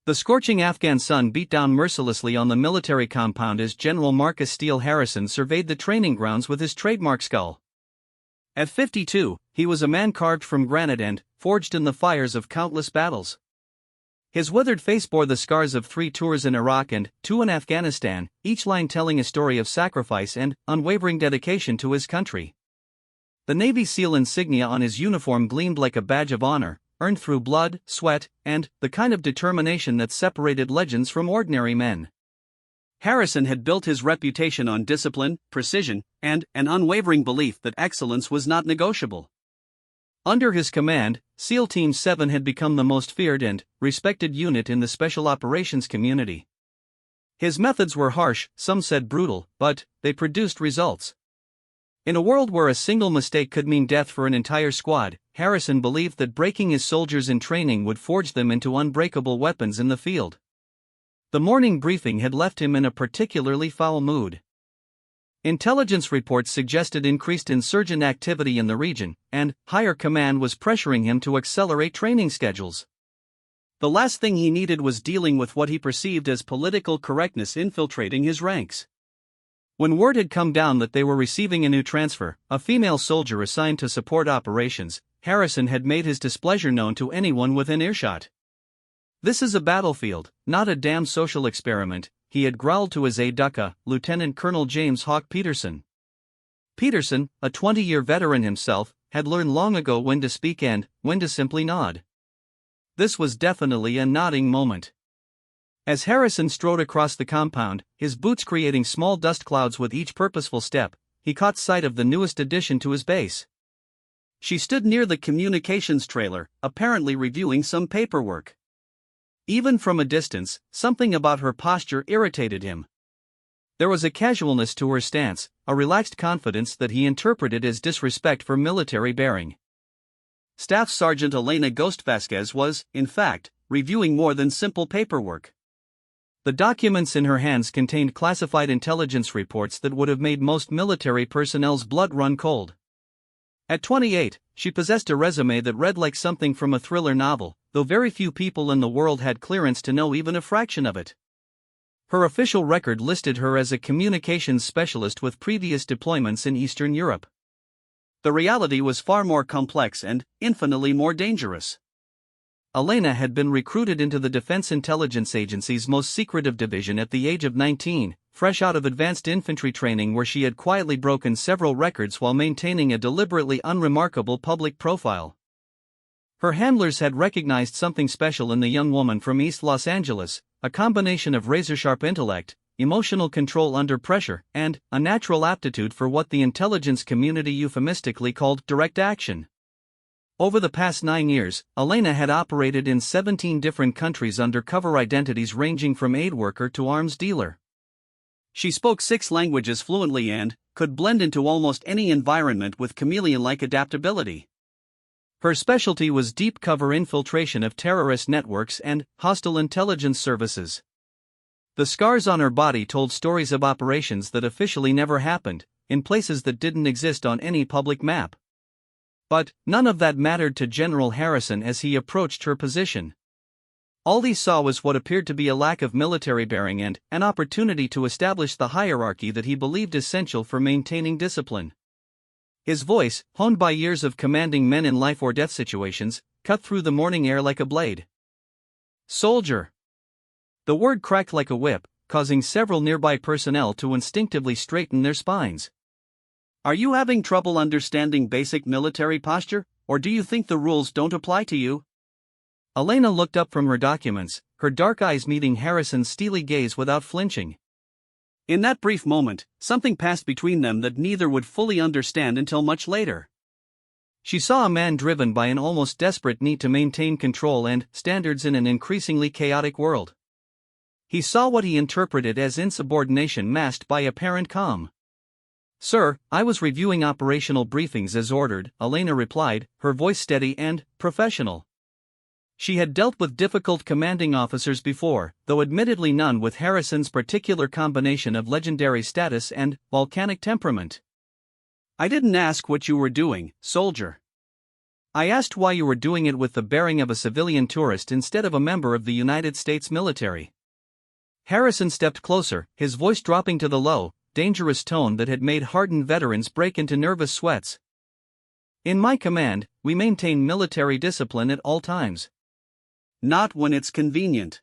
The scorching Afghan sun beat down mercilessly on the military compound as General Marcus Steele Harrison surveyed the training grounds with his trademark skull. At 52, he was a man carved from granite and forged in the fires of countless battles. His withered face bore the scars of 3 tours in Iraq and 2 in Afghanistan, each line telling a story of sacrifice and unwavering dedication to his country. The Navy SEAL insignia on his uniform gleamed like a badge of honor, earned through blood, sweat, and the kind of determination that separated legends from ordinary men. Harrison had built his reputation on discipline, precision, and an unwavering belief that excellence was not negotiable. Under his command, SEAL Team 7 had become the most feared and respected unit in the special operations community. His methods were harsh, some said brutal, but they produced results. In a world where a single mistake could mean death for an entire squad, Harrison believed that breaking his soldiers in training would forge them into unbreakable weapons in the field. The morning briefing had left him in a particularly foul mood. Intelligence reports suggested increased insurgent activity in the region, and higher command was pressuring him to accelerate training schedules. The last thing he needed was dealing with what he perceived as political correctness infiltrating his ranks. When word had come down that they were receiving a new transfer, a female soldier assigned to support operations, Harrison had made his displeasure known to anyone within earshot. "This is a battlefield, not a damn social experiment," he had growled to his aide-de-camp, Lieutenant Colonel James Hawk Peterson. Peterson, a 20-year veteran himself, had learned long ago when to speak and when to simply nod. This was definitely a nodding moment. As Harrison strode across the compound, his boots creating small dust clouds with each purposeful step, he caught sight of the newest addition to his base. She stood near the communications trailer, apparently reviewing some paperwork. Even from a distance, something about her posture irritated him. There was a casualness to her stance, a relaxed confidence that he interpreted as disrespect for military bearing. Staff Sergeant Elena Ghost Vasquez was, in fact, reviewing more than simple paperwork. The documents in her hands contained classified intelligence reports that would have made most military personnel's blood run cold. At 28, she possessed a resume that read like something from a thriller novel, though very few people in the world had clearance to know even a fraction of it. Her official record listed her as a communications specialist with previous deployments in Eastern Europe. The reality was far more complex and infinitely more dangerous. Elena had been recruited into the Defense Intelligence Agency's most secretive division at the age of 19, fresh out of advanced infantry training where she had quietly broken several records while maintaining a deliberately unremarkable public profile. Her handlers had recognized something special in the young woman from East Los Angeles, a combination of razor-sharp intellect, emotional control under pressure, and a natural aptitude for what the intelligence community euphemistically called direct action. Over the past 9 years, Elena had operated in 17 different countries under cover identities ranging from aid worker to arms dealer. She spoke 6 languages fluently and could blend into almost any environment with chameleon-like adaptability. Her specialty was deep cover infiltration of terrorist networks and hostile intelligence services. The scars on her body told stories of operations that officially never happened, in places that didn't exist on any public map. But none of that mattered to General Harrison as he approached her position. All he saw was what appeared to be a lack of military bearing and an opportunity to establish the hierarchy that he believed essential for maintaining discipline. His voice, honed by years of commanding men in life or death situations, cut through the morning air like a blade. "Soldier!" The word cracked like a whip, causing several nearby personnel to instinctively straighten their spines. "Are you having trouble understanding basic military posture, or do you think the rules don't apply to you?" Elena looked up from her documents, her dark eyes meeting Harrison's steely gaze without flinching. In that brief moment, something passed between them that neither would fully understand until much later. She saw a man driven by an almost desperate need to maintain control and standards in an increasingly chaotic world. He saw what he interpreted as insubordination masked by apparent calm. "Sir, I was reviewing operational briefings as ordered," Elena replied, her voice steady and professional. She had dealt with difficult commanding officers before, though admittedly none with Harrison's particular combination of legendary status and volcanic temperament. "I didn't ask what you were doing, soldier. I asked why you were doing it with the bearing of a civilian tourist instead of a member of the United States military. Harrison stepped closer, his voice dropping to the low, dangerous tone that had made hardened veterans break into nervous sweats. In my command, we maintain military discipline at all times. Not when it's convenient.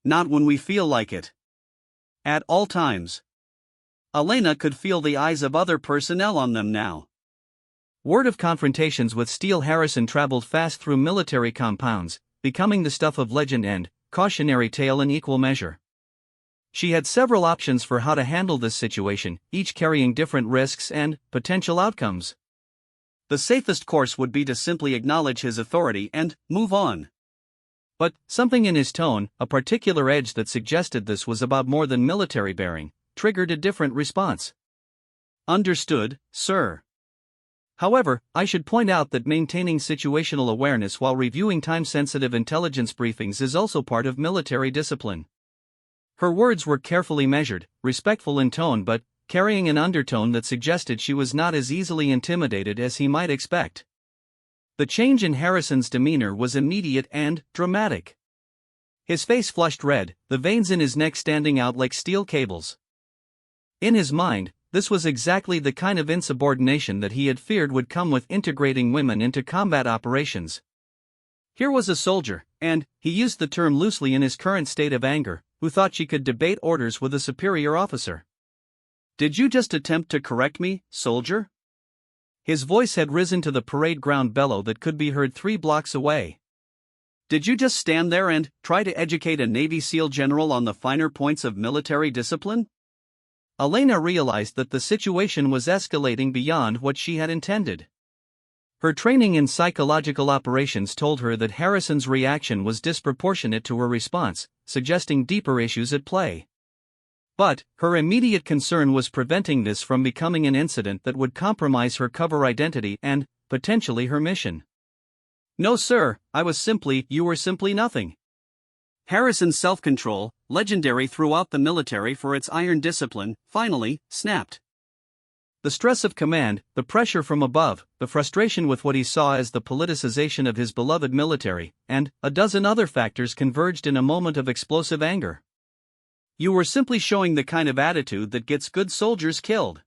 Not when we feel like it. At all times. Elena could feel the eyes of other personnel on them now. Word of confrontations with Steele Harrison traveled fast through military compounds, becoming the stuff of legend and cautionary tale in equal measure. She had several options for how to handle this situation, each carrying different risks and potential outcomes. The safest course would be to simply acknowledge his authority and move on. But something in his tone, a particular edge that suggested this was about more than military bearing, triggered a different response. Understood, sir. However, I should point out that maintaining situational awareness while reviewing time-sensitive intelligence briefings is also part of military discipline. Her words were carefully measured, respectful in tone but carrying an undertone that suggested she was not as easily intimidated as he might expect. The change in Harrison's demeanor was immediate and dramatic. His face flushed red, the veins in his neck standing out like steel cables. In his mind, this was exactly the kind of insubordination that he had feared would come with integrating women into combat operations. Here was a soldier, and he used the term loosely in his current state of anger, who thought she could debate orders with a superior officer. Did you just attempt to correct me, soldier? His voice had risen to the parade ground bellow that could be heard 3 blocks away. Did you just stand there and try to educate a Navy SEAL general on the finer points of military discipline? Elena realized that the situation was escalating beyond what she had intended. Her training in psychological operations told her that Harrison's reaction was disproportionate to her response, suggesting deeper issues at play. But her immediate concern was preventing this from becoming an incident that would compromise her cover identity and, potentially, her mission. No, sir, you were simply nothing. Harrison's self-control, legendary throughout the military for its iron discipline, finally snapped. The stress of command, the pressure from above, the frustration with what he saw as the politicization of his beloved military, and a dozen other factors converged in a moment of explosive anger. You were simply showing the kind of attitude that gets good soldiers killed.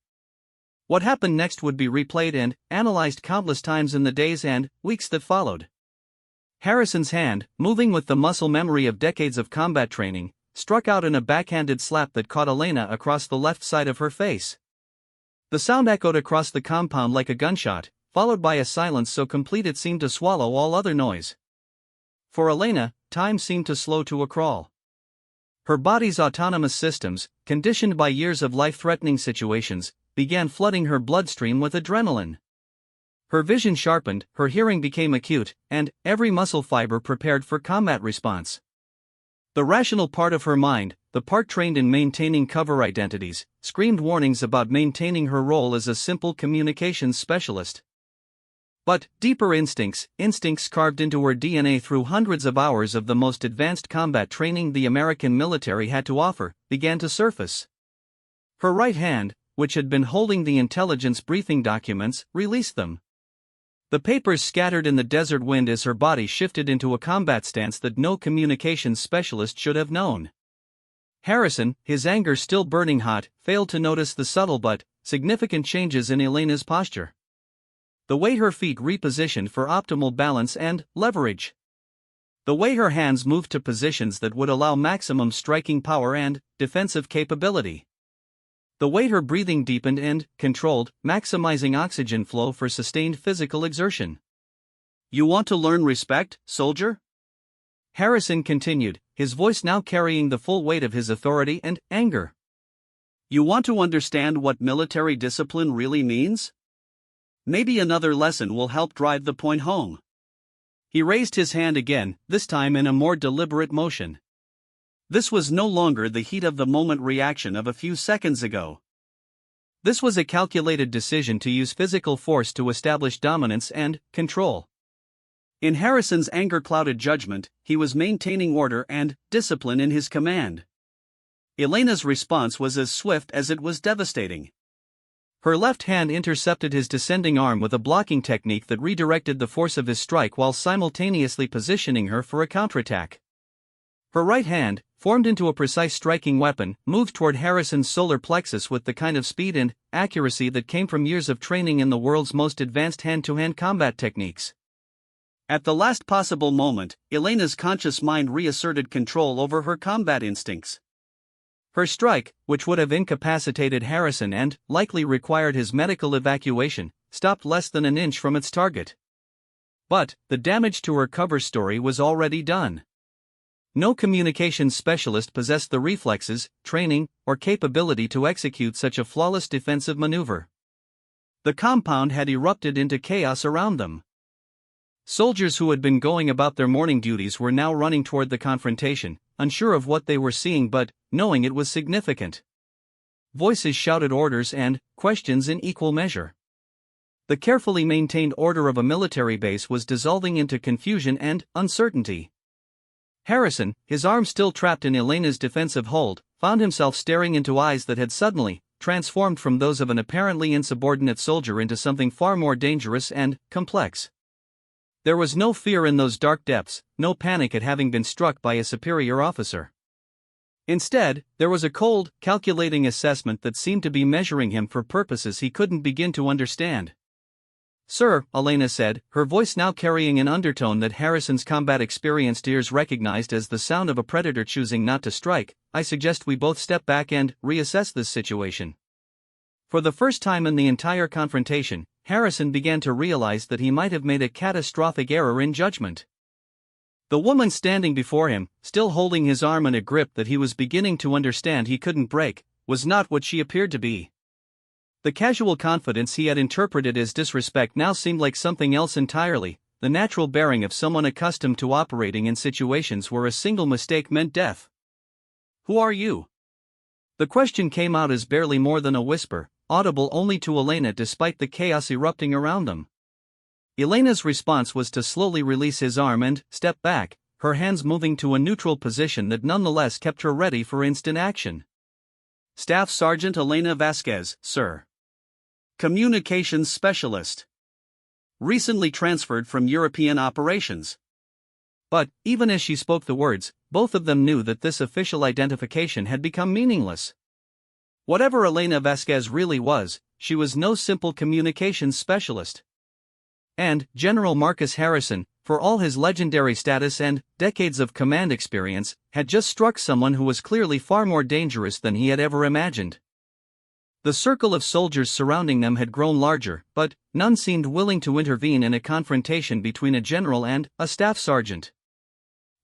What happened next would be replayed and analyzed countless times in the days and weeks that followed. Harrison's hand, moving with the muscle memory of decades of combat training, struck out in a backhanded slap that caught Elena across the left side of her face. The sound echoed across the compound like a gunshot, followed by a silence so complete it seemed to swallow all other noise. For Elena, time seemed to slow to a crawl. Her body's autonomous systems, conditioned by years of life-threatening situations, began flooding her bloodstream with adrenaline. Her vision sharpened, her hearing became acute, and every muscle fiber prepared for combat response. The rational part of her mind, the part trained in maintaining cover identities, screamed warnings about maintaining her role as a simple communications specialist. But deeper instincts carved into her DNA through hundreds of hours of the most advanced combat training the American military had to offer, began to surface. Her right hand, which had been holding the intelligence briefing documents, released them. The papers scattered in the desert wind as her body shifted into a combat stance that no communications specialist should have known. Harrison, his anger still burning hot, failed to notice the subtle but significant changes in Elena's posture. The way her feet repositioned for optimal balance and leverage. The way her hands moved to positions that would allow maximum striking power and defensive capability. The way her breathing deepened and controlled, maximizing oxygen flow for sustained physical exertion. You want to learn respect, soldier? Harrison continued, his voice now carrying the full weight of his authority and anger. You want to understand what military discipline really means? Maybe another lesson will help drive the point home. He raised his hand again, this time in a more deliberate motion. This was no longer the heat-of-the-moment reaction of a few seconds ago. This was a calculated decision to use physical force to establish dominance and control. In Harrison's anger-clouded judgment, he was maintaining order and discipline in his command. Elena's response was as swift as it was devastating. Her left hand intercepted his descending arm with a blocking technique that redirected the force of his strike while simultaneously positioning her for a counterattack. Her right hand, formed into a precise striking weapon, moved toward Harrison's solar plexus with the kind of speed and accuracy that came from years of training in the world's most advanced hand-to-hand combat techniques. At the last possible moment, Elena's conscious mind reasserted control over her combat instincts. Her strike, which would have incapacitated Harrison and likely required his medical evacuation, stopped less than an inch from its target. But the damage to her cover story was already done. No communications specialist possessed the reflexes, training, or capability to execute such a flawless defensive maneuver. The compound had erupted into chaos around them. Soldiers who had been going about their morning duties were now running toward the confrontation, unsure of what they were seeing but knowing it was significant. Voices shouted orders and questions in equal measure. The carefully maintained order of a military base was dissolving into confusion and uncertainty. Harrison, his arm still trapped in Elena's defensive hold, found himself staring into eyes that had suddenly transformed from those of an apparently insubordinate soldier into something far more dangerous and complex. There was no fear in those dark depths, no panic at having been struck by a superior officer. Instead, there was a cold, calculating assessment that seemed to be measuring him for purposes he couldn't begin to understand. "Sir," Elena said, her voice now carrying an undertone that Harrison's combat-experienced ears recognized as the sound of a predator choosing not to strike, "I suggest we both step back and reassess this situation." For the first time in the entire confrontation, Harrison began to realize that he might have made a catastrophic error in judgment. The woman standing before him, still holding his arm in a grip that he was beginning to understand he couldn't break, was not what she appeared to be. The casual confidence he had interpreted as disrespect now seemed like something else entirely, the natural bearing of someone accustomed to operating in situations where a single mistake meant death. "Who are you?" The question came out as barely more than a whisper, audible only to Elena despite the chaos erupting around them. Elena's response was to slowly release his arm and step back, her hands moving to a neutral position that nonetheless kept her ready for instant action. "Staff Sergeant Elena Vasquez, sir. Communications Specialist. Recently transferred from European operations." But, even as she spoke the words, both of them knew that this official identification had become meaningless. Whatever Elena Vasquez really was, she was no simple communications specialist. And General Marcus Harrison, for all his legendary status and decades of command experience, had just struck someone who was clearly far more dangerous than he had ever imagined. The circle of soldiers surrounding them had grown larger, but none seemed willing to intervene in a confrontation between a general and a staff sergeant.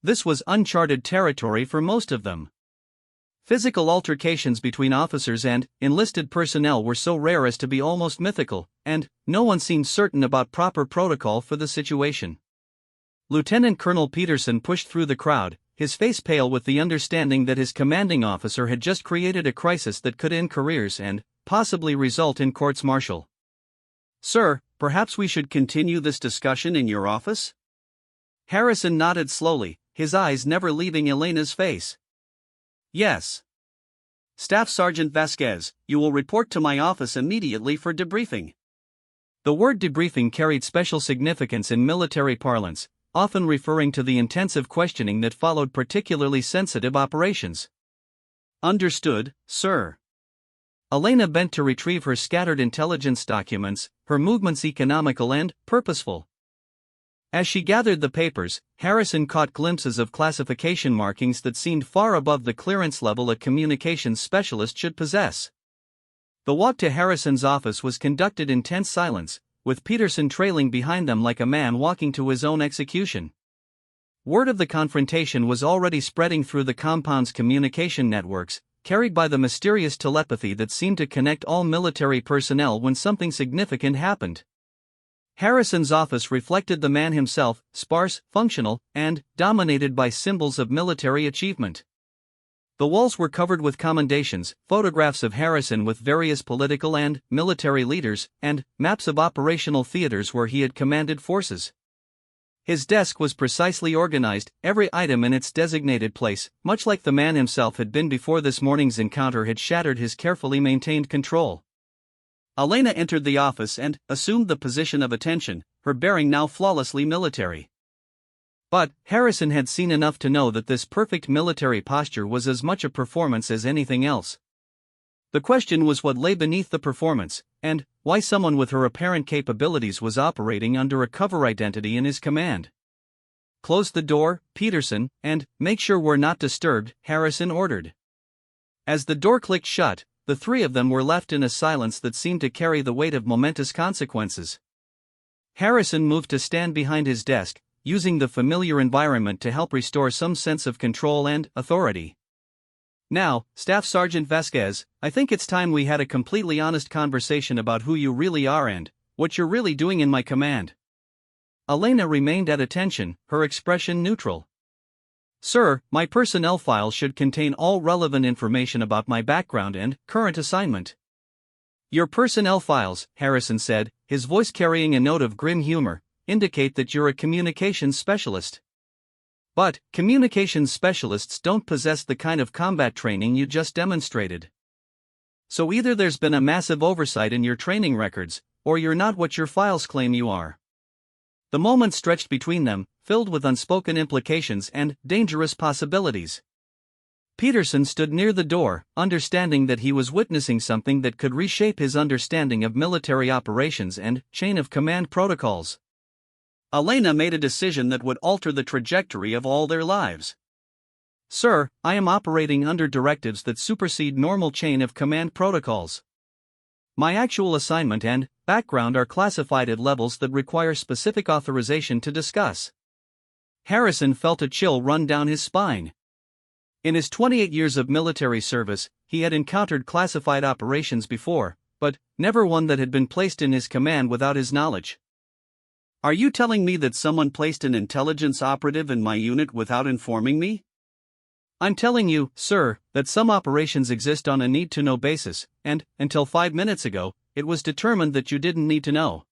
This was uncharted territory for most of them. Physical altercations between officers and enlisted personnel were so rare as to be almost mythical, and no one seemed certain about proper protocol for the situation. Lieutenant Colonel Peterson pushed through the crowd, his face pale with the understanding that his commanding officer had just created a crisis that could end careers and possibly result in courts-martial. "Sir, perhaps we should continue this discussion in your office?" Harrison nodded slowly, his eyes never leaving Elena's face. "Yes. Staff Sergeant Vasquez, you will report to my office immediately for debriefing." The word debriefing carried special significance in military parlance, often referring to the intensive questioning that followed particularly sensitive operations. "Understood, sir." Elena bent to retrieve her scattered intelligence documents, her movements economical and purposeful. As she gathered the papers, Harrison caught glimpses of classification markings that seemed far above the clearance level a communications specialist should possess. The walk to Harrison's office was conducted in tense silence, with Peterson trailing behind them like a man walking to his own execution. Word of the confrontation was already spreading through the compound's communication networks, carried by the mysterious telepathy that seemed to connect all military personnel when something significant happened. Harrison's office reflected the man himself, sparse, functional, and dominated by symbols of military achievement. The walls were covered with commendations, photographs of Harrison with various political and military leaders, and maps of operational theaters where he had commanded forces. His desk was precisely organized, every item in its designated place, much like the man himself had been before this morning's encounter had shattered his carefully maintained control. Elena entered the office and assumed the position of attention, her bearing now flawlessly military. But Harrison had seen enough to know that this perfect military posture was as much a performance as anything else. The question was what lay beneath the performance, and why someone with her apparent capabilities was operating under a cover identity in his command. "Close the door, Peterson, and make sure we're not disturbed," Harrison ordered. As the door clicked shut, the three of them were left in a silence that seemed to carry the weight of momentous consequences. Harrison moved to stand behind his desk, using the familiar environment to help restore some sense of control and authority. "Now, Staff Sergeant Vasquez, I think it's time we had a completely honest conversation about who you really are and what you're really doing in my command." Elena remained at attention, her expression neutral. "Sir, my personnel file should contain all relevant information about my background and current assignment." "Your personnel files," Harrison said, his voice carrying a note of grim humor, "indicate that you're a communications specialist. But communications specialists don't possess the kind of combat training you just demonstrated. So either there's been a massive oversight in your training records, or you're not what your files claim you are." The moment stretched between them, filled with unspoken implications and dangerous possibilities. Peterson stood near the door, understanding that he was witnessing something that could reshape his understanding of military operations and chain of command protocols. Elena made a decision that would alter the trajectory of all their lives. "Sir, I am operating under directives that supersede normal chain of command protocols. My actual assignment and background are classified at levels that require specific authorization to discuss." Harrison felt a chill run down his spine. In his 28 years of military service, he had encountered classified operations before, but never one that had been placed in his command without his knowledge. "Are you telling me that someone placed an intelligence operative in my unit without informing me?" "I'm telling you, sir, that some operations exist on a need-to-know basis, and, until 5 minutes ago, it was determined that you didn't need to know."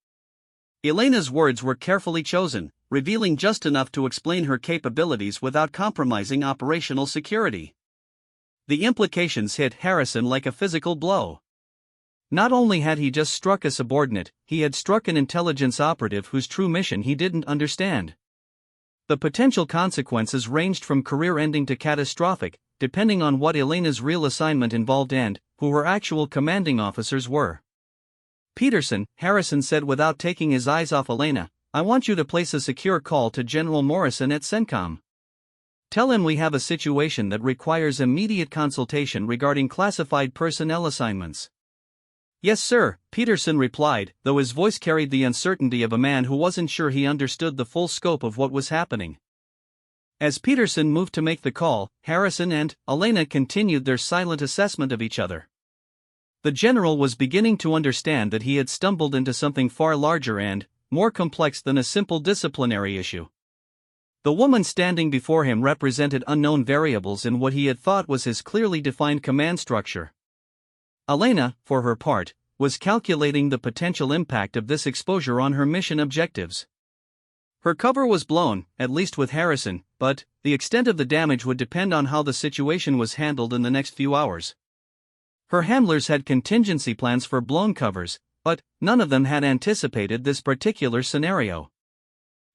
Elena's words were carefully chosen, revealing just enough to explain her capabilities without compromising operational security. The implications hit Harrison like a physical blow. Not only had he just struck a subordinate, he had struck an intelligence operative whose true mission he didn't understand. The potential consequences ranged from career-ending to catastrophic, depending on what Elena's real assignment involved and who her actual commanding officers were. "Peterson," Harrison said without taking his eyes off Elena, "I want you to place a secure call to General Morrison at CENTCOM. Tell him we have a situation that requires immediate consultation regarding classified personnel assignments." "Yes, sir," Peterson replied, though his voice carried the uncertainty of a man who wasn't sure he understood the full scope of what was happening. As Peterson moved to make the call, Harrison and Elena continued their silent assessment of each other. The general was beginning to understand that he had stumbled into something far larger and more complex than a simple disciplinary issue. The woman standing before him represented unknown variables in what he had thought was his clearly defined command structure. Elena, for her part, was calculating the potential impact of this exposure on her mission objectives. Her cover was blown, at least with Harrison, but the extent of the damage would depend on how the situation was handled in the next few hours. Her handlers had contingency plans for blown covers, but none of them had anticipated this particular scenario.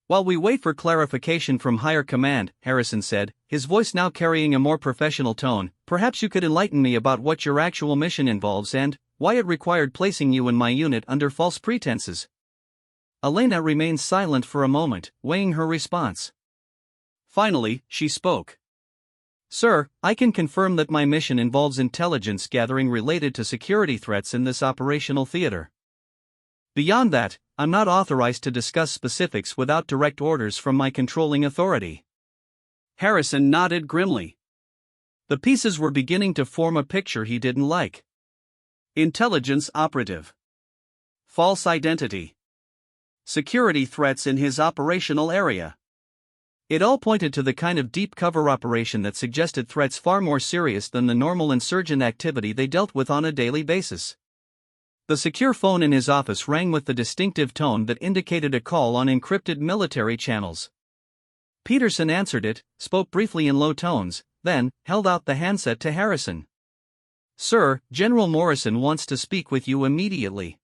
"While we wait for clarification from higher command," Harrison said, his voice now carrying a more professional tone, "perhaps you could enlighten me about what your actual mission involves and why it required placing you in my unit under false pretenses." Elena remained silent for a moment, weighing her response. Finally, she spoke. "Sir, I can confirm that my mission involves intelligence gathering related to security threats in this operational theater. Beyond that, I'm not authorized to discuss specifics without direct orders from my controlling authority." Harrison nodded grimly. The pieces were beginning to form a picture he didn't like. Intelligence operative. False identity. Security threats in his operational area. It all pointed to the kind of deep cover operation that suggested threats far more serious than the normal insurgent activity they dealt with on a daily basis. The secure phone in his office rang with the distinctive tone that indicated a call on encrypted military channels. Peterson answered it, spoke briefly in low tones, then held out the handset to Harrison. "Sir, General Morrison wants to speak with you immediately."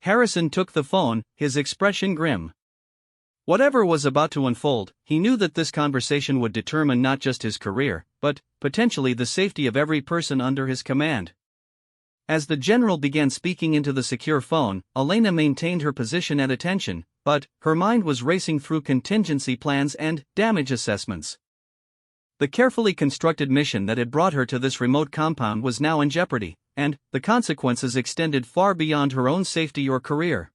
Harrison took the phone, his expression grim. Whatever was about to unfold, he knew that this conversation would determine not just his career, but, potentially, the safety of every person under his command. As the general began speaking into the secure phone, Elena maintained her position at attention, but her mind was racing through contingency plans and damage assessments. The carefully constructed mission that had brought her to this remote compound was now in jeopardy, and the consequences extended far beyond her own safety or career.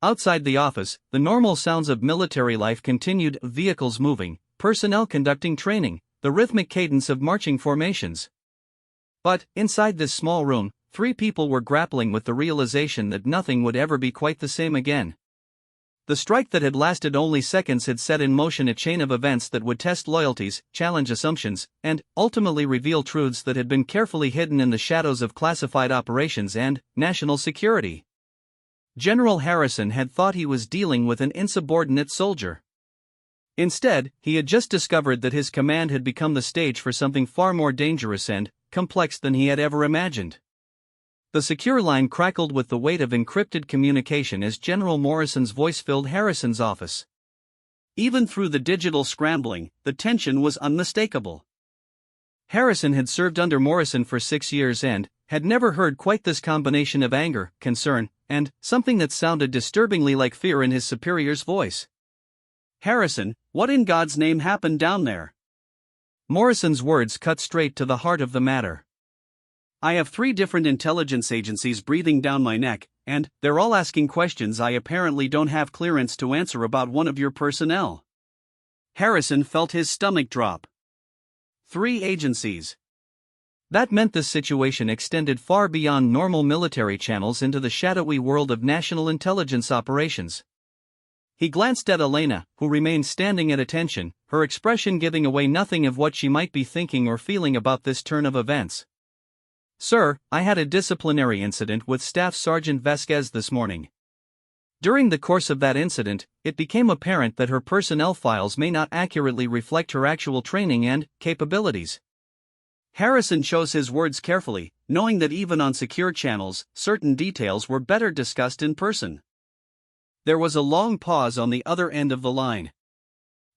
Outside the office, the normal sounds of military life continued: vehicles moving, personnel conducting training, the rhythmic cadence of marching formations. But, inside this small room, 3 people were grappling with the realization that nothing would ever be quite the same again. The strike that had lasted only seconds had set in motion a chain of events that would test loyalties, challenge assumptions, and ultimately reveal truths that had been carefully hidden in the shadows of classified operations and national security. General Harrison had thought he was dealing with an insubordinate soldier. Instead, he had just discovered that his command had become the stage for something far more dangerous and complex than he had ever imagined. The secure line crackled with the weight of encrypted communication as General Morrison's voice filled Harrison's office. Even through the digital scrambling, the tension was unmistakable. Harrison had served under Morrison for 6 years and had never heard quite this combination of anger, concern, and something that sounded disturbingly like fear in his superior's voice. "Harrison, what in God's name happened down there?" Morrison's words cut straight to the heart of the matter. "I have 3 different intelligence agencies breathing down my neck, and they're all asking questions I apparently don't have clearance to answer about one of your personnel." Harrison felt his stomach drop. 3 agencies. That meant this situation extended far beyond normal military channels into the shadowy world of national intelligence operations. He glanced at Elena, who remained standing at attention, her expression giving away nothing of what she might be thinking or feeling about this turn of events. "Sir, I had a disciplinary incident with Staff Sergeant Vasquez this morning. During the course of that incident, it became apparent that her personnel files may not accurately reflect her actual training and capabilities." Harrison chose his words carefully, knowing that even on secure channels, certain details were better discussed in person. There was a long pause on the other end of the line.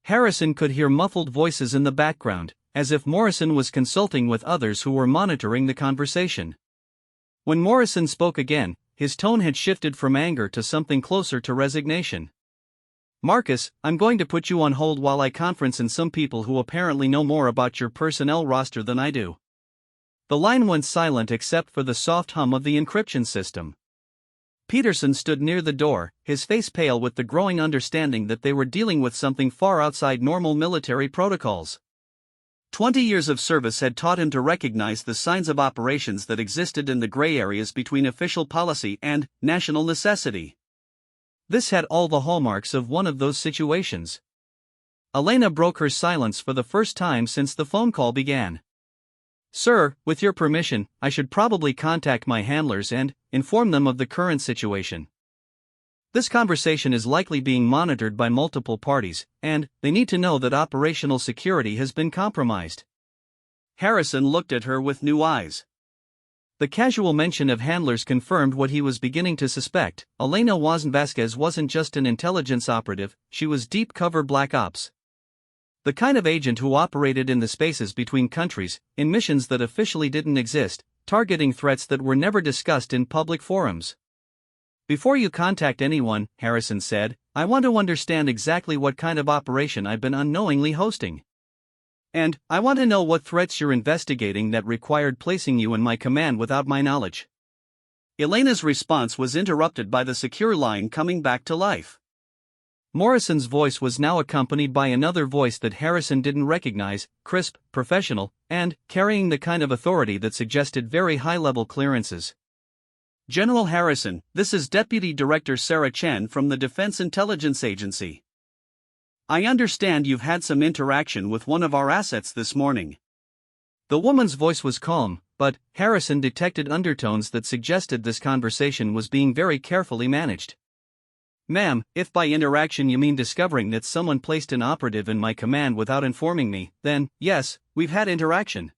Harrison could hear muffled voices in the background, as if Morrison was consulting with others who were monitoring the conversation. When Morrison spoke again, his tone had shifted from anger to something closer to resignation. "Marcus, I'm going to put you on hold while I conference in some people who apparently know more about your personnel roster than I do." The line went silent except for the soft hum of the encryption system. Peterson stood near the door, his face pale with the growing understanding that they were dealing with something far outside normal military protocols. 20 years of service had taught him to recognize the signs of operations that existed in the gray areas between official policy and national necessity. This had all the hallmarks of one of those situations. Elena broke her silence for the first time since the phone call began. "Sir, with your permission, I should probably contact my handlers and inform them of the current situation. This conversation is likely being monitored by multiple parties, and they need to know that operational security has been compromised." Harrison looked at her with new eyes. The casual mention of handlers confirmed what he was beginning to suspect. Elena Vasquez wasn't just an intelligence operative, she was deep cover black ops. The kind of agent who operated in the spaces between countries, in missions that officially didn't exist, targeting threats that were never discussed in public forums. "Before you contact anyone," Harrison said, "I want to understand exactly what kind of operation I've been unknowingly hosting. And I want to know what threats you're investigating that required placing you in my command without my knowledge." Elena's response was interrupted by the secure line coming back to life. Morrison's voice was now accompanied by another voice that Harrison didn't recognize, crisp, professional, and carrying the kind of authority that suggested very high-level clearances. "General Harrison, this is Deputy Director Sarah Chen from the Defense Intelligence Agency. I understand you've had some interaction with one of our assets this morning." The woman's voice was calm, but Harrison detected undertones that suggested this conversation was being very carefully managed. "Ma'am, if by interaction you mean discovering that someone placed an operative in my command without informing me, then, yes, we've had interaction."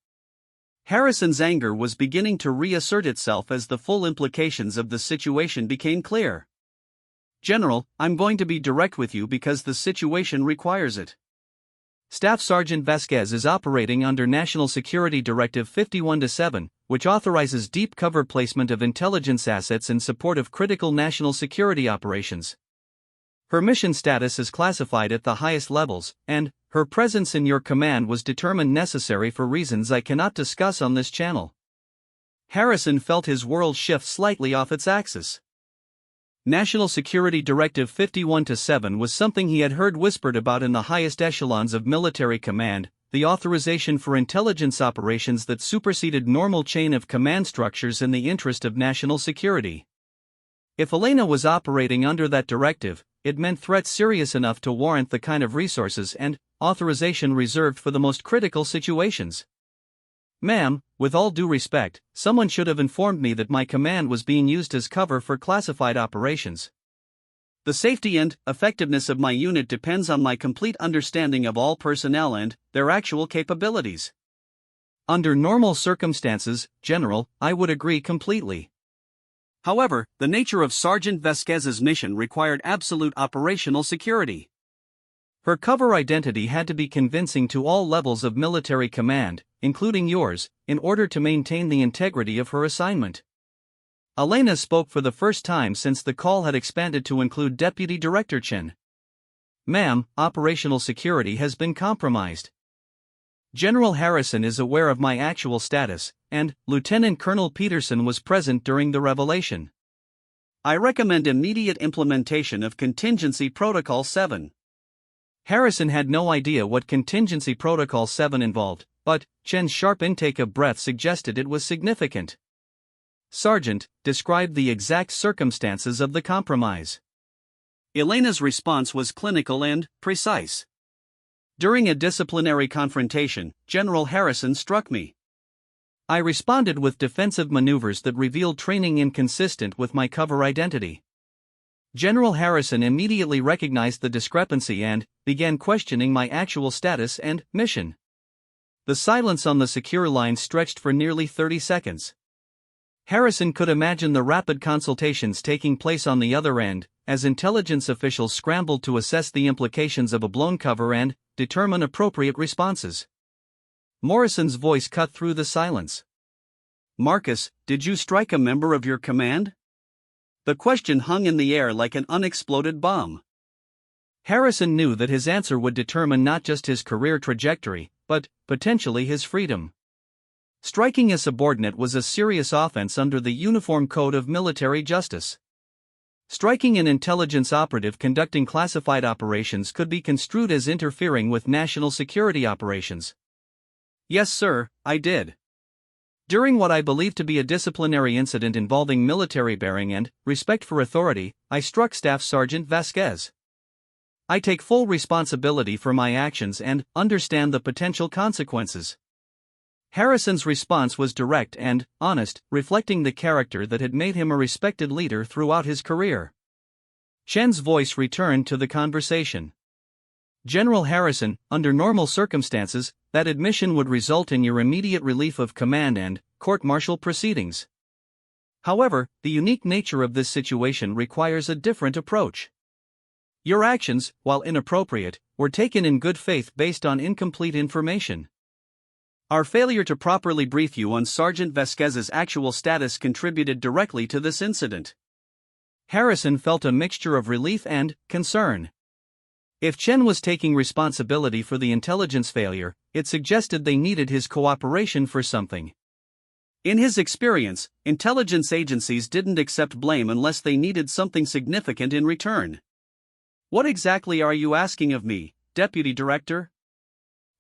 Harrison's anger was beginning to reassert itself as the full implications of the situation became clear. "General, I'm going to be direct with you because the situation requires it. Staff Sergeant Vasquez is operating under National Security Directive 51-7, which authorizes deep cover placement of intelligence assets in support of critical national security operations. Her mission status is classified at the highest levels, and her presence in your command was determined necessary for reasons I cannot discuss on this channel." Harrison felt his world shift slightly off its axis. National Security Directive 51-7 was something he had heard whispered about in the highest echelons of military command, the authorization for intelligence operations that superseded normal chain of command structures in the interest of national security. If Elena was operating under that directive, it meant threats serious enough to warrant the kind of resources and authorization reserved for the most critical situations. "Ma'am, with all due respect, someone should have informed me that my command was being used as cover for classified operations. The safety and effectiveness of my unit depends on my complete understanding of all personnel and their actual capabilities." Under normal circumstances, General, I would agree completely. However, the nature of Sergeant Vasquez's mission required absolute operational security. Her cover identity had to be convincing to all levels of military command, including yours, in order to maintain the integrity of her assignment. Elena spoke for the first time since the call had expanded to include Deputy Director Chen. "Ma'am, operational security has been compromised. General Harrison is aware of my actual status, and Lieutenant Colonel Peterson was present during the revelation. I recommend immediate implementation of Contingency Protocol 7. Harrison had no idea what Contingency Protocol 7 involved, but Chen's sharp intake of breath suggested it was significant. Sergeant, describe the exact circumstances of the compromise. Elena's response was clinical and precise. During a disciplinary confrontation, General Harrison struck me. I responded with defensive maneuvers that revealed training inconsistent with my cover identity. General Harrison immediately recognized the discrepancy and began questioning my actual status and mission. The silence on the secure line stretched for nearly 30 seconds. Harrison could imagine the rapid consultations taking place on the other end, as intelligence officials scrambled to assess the implications of a blown cover and determine appropriate responses. Morrison's voice cut through the silence. "Marcus, did you strike a member of your command?" The question hung in the air like an unexploded bomb. Harrison knew that his answer would determine not just his career trajectory, but potentially his freedom. Striking a subordinate was a serious offense under the Uniform Code of Military Justice. Striking an intelligence operative conducting classified operations could be construed as interfering with national security operations. "Yes, sir, I did. During what I believe to be a disciplinary incident involving military bearing and respect for authority, I struck Staff Sergeant Vasquez. I take full responsibility for my actions and understand the potential consequences." Harrison's response was direct and honest, reflecting the character that had made him a respected leader throughout his career. Chen's voice returned to the conversation. "General Harrison, under normal circumstances, that admission would result in your immediate relief of command and court-martial proceedings. However, the unique nature of this situation requires a different approach. Your actions, while inappropriate, were taken in good faith based on incomplete information. Our failure to properly brief you on Sergeant Vasquez's actual status contributed directly to this incident." Harrison felt a mixture of relief and concern. If Chen was taking responsibility for the intelligence failure, it suggested they needed his cooperation for something. In his experience, intelligence agencies didn't accept blame unless they needed something significant in return. "What exactly are you asking of me, Deputy Director?"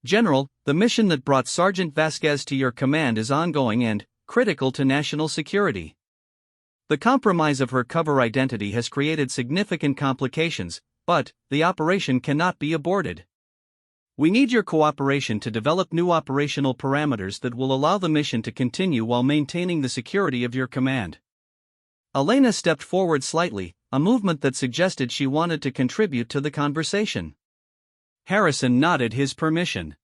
"General, the mission that brought Sergeant Vasquez to your command is ongoing and critical to national security. The compromise of her cover identity has created significant complications, but the operation cannot be aborted. We need your cooperation to develop new operational parameters that will allow the mission to continue while maintaining the security of your command." Elena stepped forward slightly, a movement that suggested she wanted to contribute to the conversation. Harrison nodded his permission.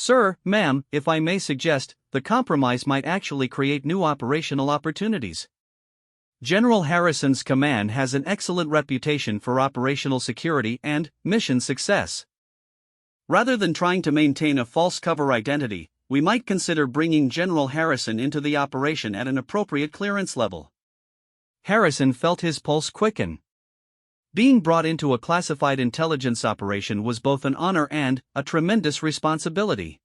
Sir, ma'am, if I may suggest, the compromise might actually create new operational opportunities. General Harrison's command has an excellent reputation for operational security and mission success. Rather than trying to maintain a false cover identity, we might consider bringing General Harrison into the operation at an appropriate clearance level. Harrison felt his pulse quicken. Being brought into a classified intelligence operation was both an honor and a tremendous responsibility.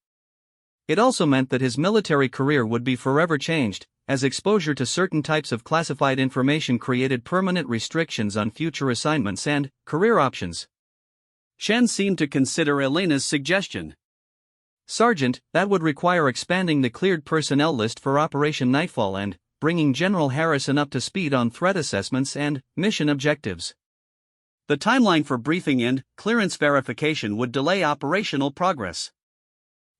It also meant that his military career would be forever changed, as exposure to certain types of classified information created permanent restrictions on future assignments and career options. Chen seemed to consider Elena's suggestion. Sergeant, that would require expanding the cleared personnel list for Operation Nightfall and bringing General Harrison up to speed on threat assessments and mission objectives. The timeline for briefing and clearance verification would delay operational progress.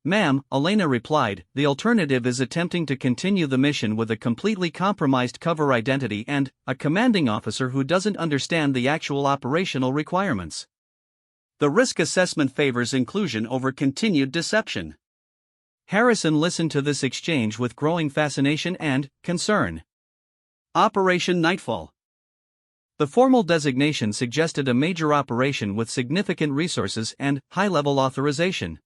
Ma'am, Elena replied, the alternative is attempting to continue the mission with a completely compromised cover identity and a commanding officer who doesn't understand the actual operational requirements. The risk assessment favors inclusion over continued deception. Harrison listened to this exchange with growing fascination and concern. Operation Nightfall. The formal designation suggested a major operation with significant resources and high-level authorization.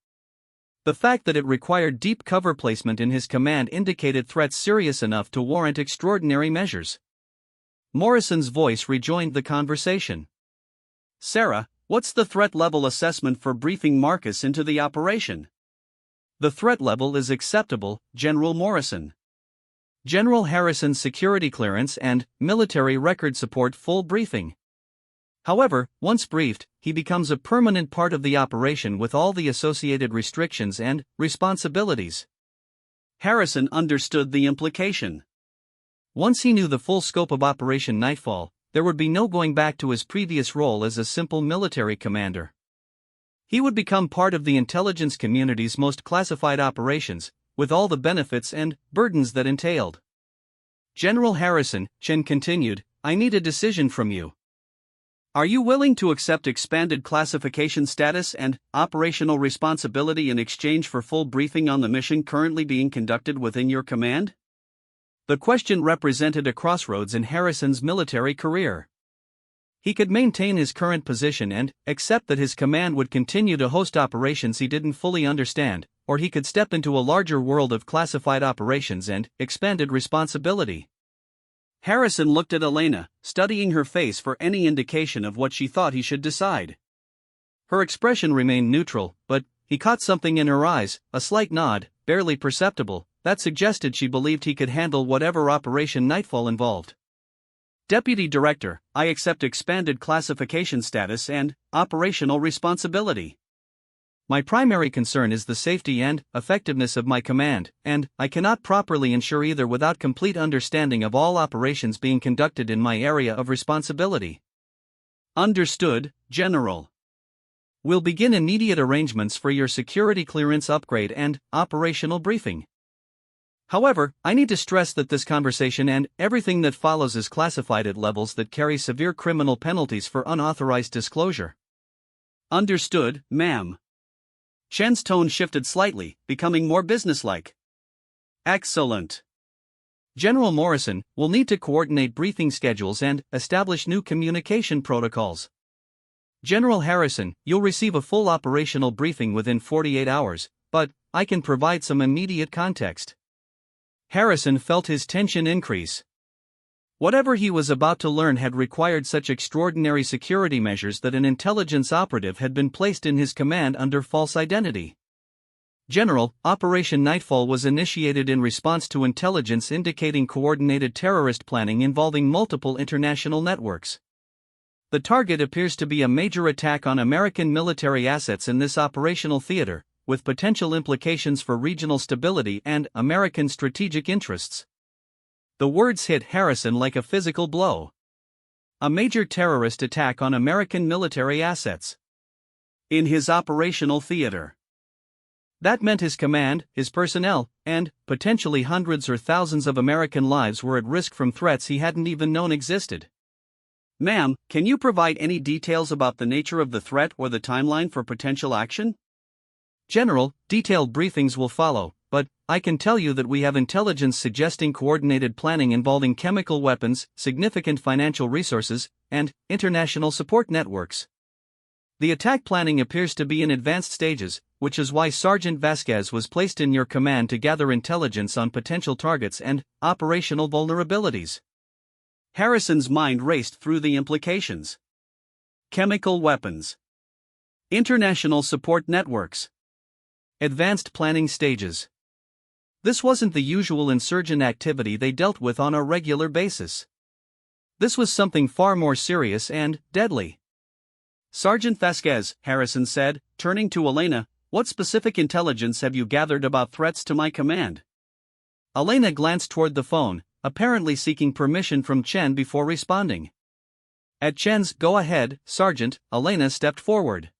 The fact that it required deep cover placement in his command indicated threats serious enough to warrant extraordinary measures. Morrison's voice rejoined the conversation. Sarah, what's the threat level assessment for briefing Marcus into the operation? The threat level is acceptable, General Morrison. General Harrison's security clearance and military record support full briefing. However, once briefed, he becomes a permanent part of the operation with all the associated restrictions and responsibilities. Harrison understood the implication. Once he knew the full scope of Operation Nightfall, there would be no going back to his previous role as a simple military commander. He would become part of the intelligence community's most classified operations, with all the benefits and burdens that entailed. General Harrison, Chen continued, I need a decision from you. Are you willing to accept expanded classification status and operational responsibility in exchange for full briefing on the mission currently being conducted within your command? The question represented a crossroads in Harrison's military career. He could maintain his current position and accept that his command would continue to host operations he didn't fully understand, or he could step into a larger world of classified operations and expanded responsibility. Harrison looked at Elena, studying her face for any indication of what she thought he should decide. Her expression remained neutral, but he caught something in her eyes, a slight nod, barely perceptible, that suggested she believed he could handle whatever Operation Nightfall involved. Deputy Director, I accept expanded classification status and operational responsibility. My primary concern is the safety and effectiveness of my command, and I cannot properly ensure either without complete understanding of all operations being conducted in my area of responsibility. Understood, General. We'll begin immediate arrangements for your security clearance upgrade and operational briefing. However, I need to stress that this conversation and everything that follows is classified at levels that carry severe criminal penalties for unauthorized disclosure. Understood, ma'am. Chen's tone shifted slightly, becoming more businesslike. Excellent. General Morrison will need to coordinate briefing schedules and establish new communication protocols. General Harrison, you'll receive a full operational briefing within 48 hours, but I can provide some immediate context. Harrison felt his tension increase. Whatever he was about to learn had required such extraordinary security measures that an intelligence operative had been placed in his command under false identity. General, Operation Nightfall was initiated in response to intelligence indicating coordinated terrorist planning involving multiple international networks. The target appears to be a major attack on American military assets in this operational theater, with potential implications for regional stability and American strategic interests. The words hit Harrison like a physical blow. A major terrorist attack on American military assets. In his operational theater. That meant his command, his personnel, and potentially hundreds or thousands of American lives were at risk from threats he hadn't even known existed. Ma'am, can you provide any details about the nature of the threat or the timeline for potential action? General, detailed briefings will follow, but I can tell you that we have intelligence suggesting coordinated planning involving chemical weapons, significant financial resources, and international support networks. The attack planning appears to be in advanced stages, which is why Sergeant Vasquez was placed in your command to gather intelligence on potential targets and operational vulnerabilities. Harrison's mind raced through the implications. Chemical weapons. International support networks. Advanced planning stages. This wasn't the usual insurgent activity they dealt with on a regular basis. This was something far more serious and deadly. Sergeant Vasquez, Harrison said, turning to Elena, what specific intelligence have you gathered about threats to my command? Elena glanced toward the phone, apparently seeking permission from Chen before responding. At Chen's "Go ahead, Sergeant," Elena stepped forward.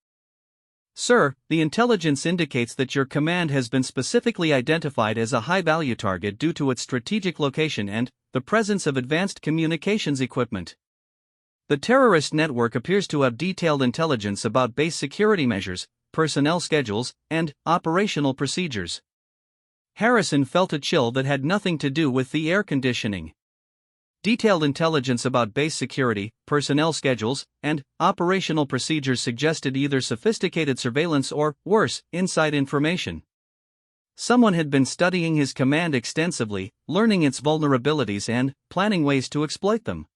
Sir, the intelligence indicates that your command has been specifically identified as a high-value target due to its strategic location and the presence of advanced communications equipment. The terrorist network appears to have detailed intelligence about base security measures, personnel schedules, and operational procedures. Harrison felt a chill that had nothing to do with the air conditioning. Detailed intelligence about base security, personnel schedules, and operational procedures suggested either sophisticated surveillance or, worse, inside information. Someone had been studying his command extensively, learning its vulnerabilities and planning ways to exploit them.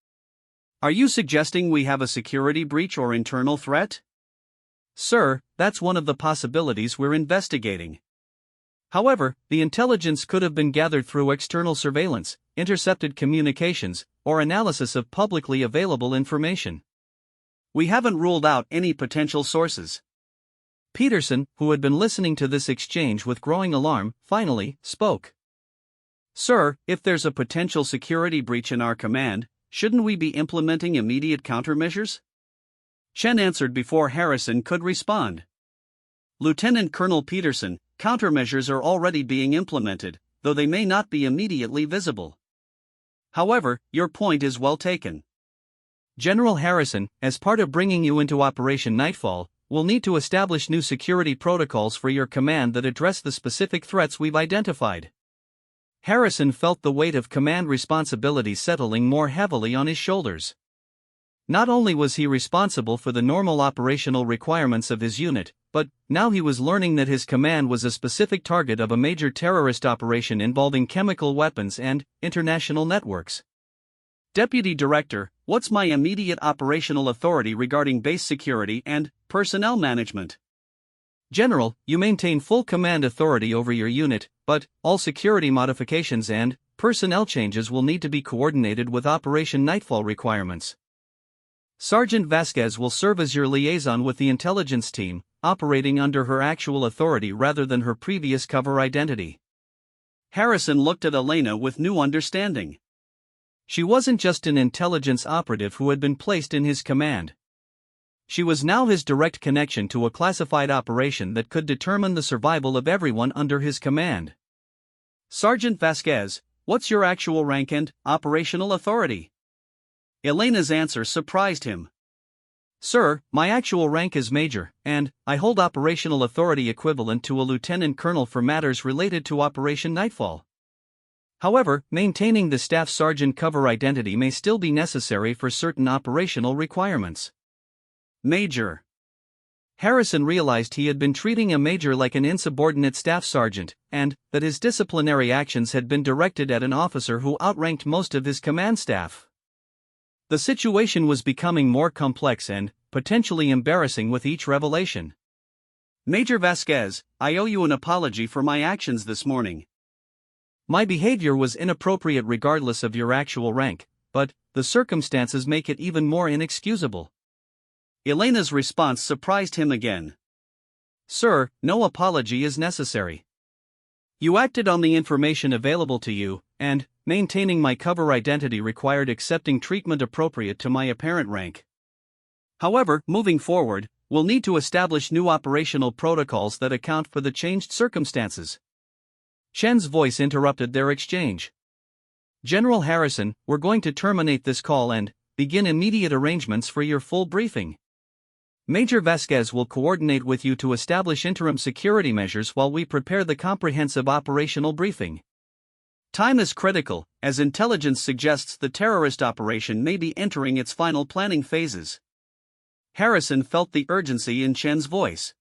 Are you suggesting we have a security breach or internal threat? Sir, that's one of the possibilities we're investigating. However, the intelligence could have been gathered through external surveillance, intercepted communications, or analysis of publicly available information. We haven't ruled out any potential sources. Peterson, who had been listening to this exchange with growing alarm, finally spoke. Sir, if there's a potential security breach in our command, shouldn't we be implementing immediate countermeasures? Chen answered before Harrison could respond. Lieutenant Colonel Peterson, countermeasures are already being implemented, though they may not be immediately visible. However, your point is well taken. General Harrison, as part of bringing you into Operation Nightfall, will need to establish new security protocols for your command that address the specific threats we've identified. Harrison felt the weight of command responsibility settling more heavily on his shoulders. Not only was he responsible for the normal operational requirements of his unit, but now he was learning that his command was a specific target of a major terrorist operation involving chemical weapons and international networks. Deputy Director, what's my immediate operational authority regarding base security and personnel management? General, you maintain full command authority over your unit, but all security modifications and personnel changes will need to be coordinated with Operation Nightfall requirements. Sergeant Vasquez will serve as your liaison with the intelligence team, operating under her actual authority rather than her previous cover identity. Harrison looked at Elena with new understanding. She wasn't just an intelligence operative who had been placed in his command. She was now his direct connection to a classified operation that could determine the survival of everyone under his command. Sergeant Vasquez, what's your actual rank and operational authority? Elena's answer surprised him. Sir, my actual rank is Major, and I hold operational authority equivalent to a Lieutenant Colonel for matters related to Operation Nightfall. However, maintaining the Staff Sergeant cover identity may still be necessary for certain operational requirements. Major. Harrison realized he had been treating a major like an insubordinate staff sergeant, and that his disciplinary actions had been directed at an officer who outranked most of his command staff. The situation was becoming more complex and potentially embarrassing with each revelation. Major Vasquez, I owe you an apology for my actions this morning. My behavior was inappropriate regardless of your actual rank, but the circumstances make it even more inexcusable. Elena's response surprised him again. Sir, no apology is necessary. You acted on the information available to you, and maintaining my cover identity required accepting treatment appropriate to my apparent rank. However, moving forward, we'll need to establish new operational protocols that account for the changed circumstances. Chen's voice interrupted their exchange. General Harrison, we're going to terminate this call and begin immediate arrangements for your full briefing. Major Vasquez will coordinate with you to establish interim security measures while we prepare the comprehensive operational briefing. Time is critical, as intelligence suggests the terrorist operation may be entering its final planning phases. Harrison felt the urgency in Chen's voice.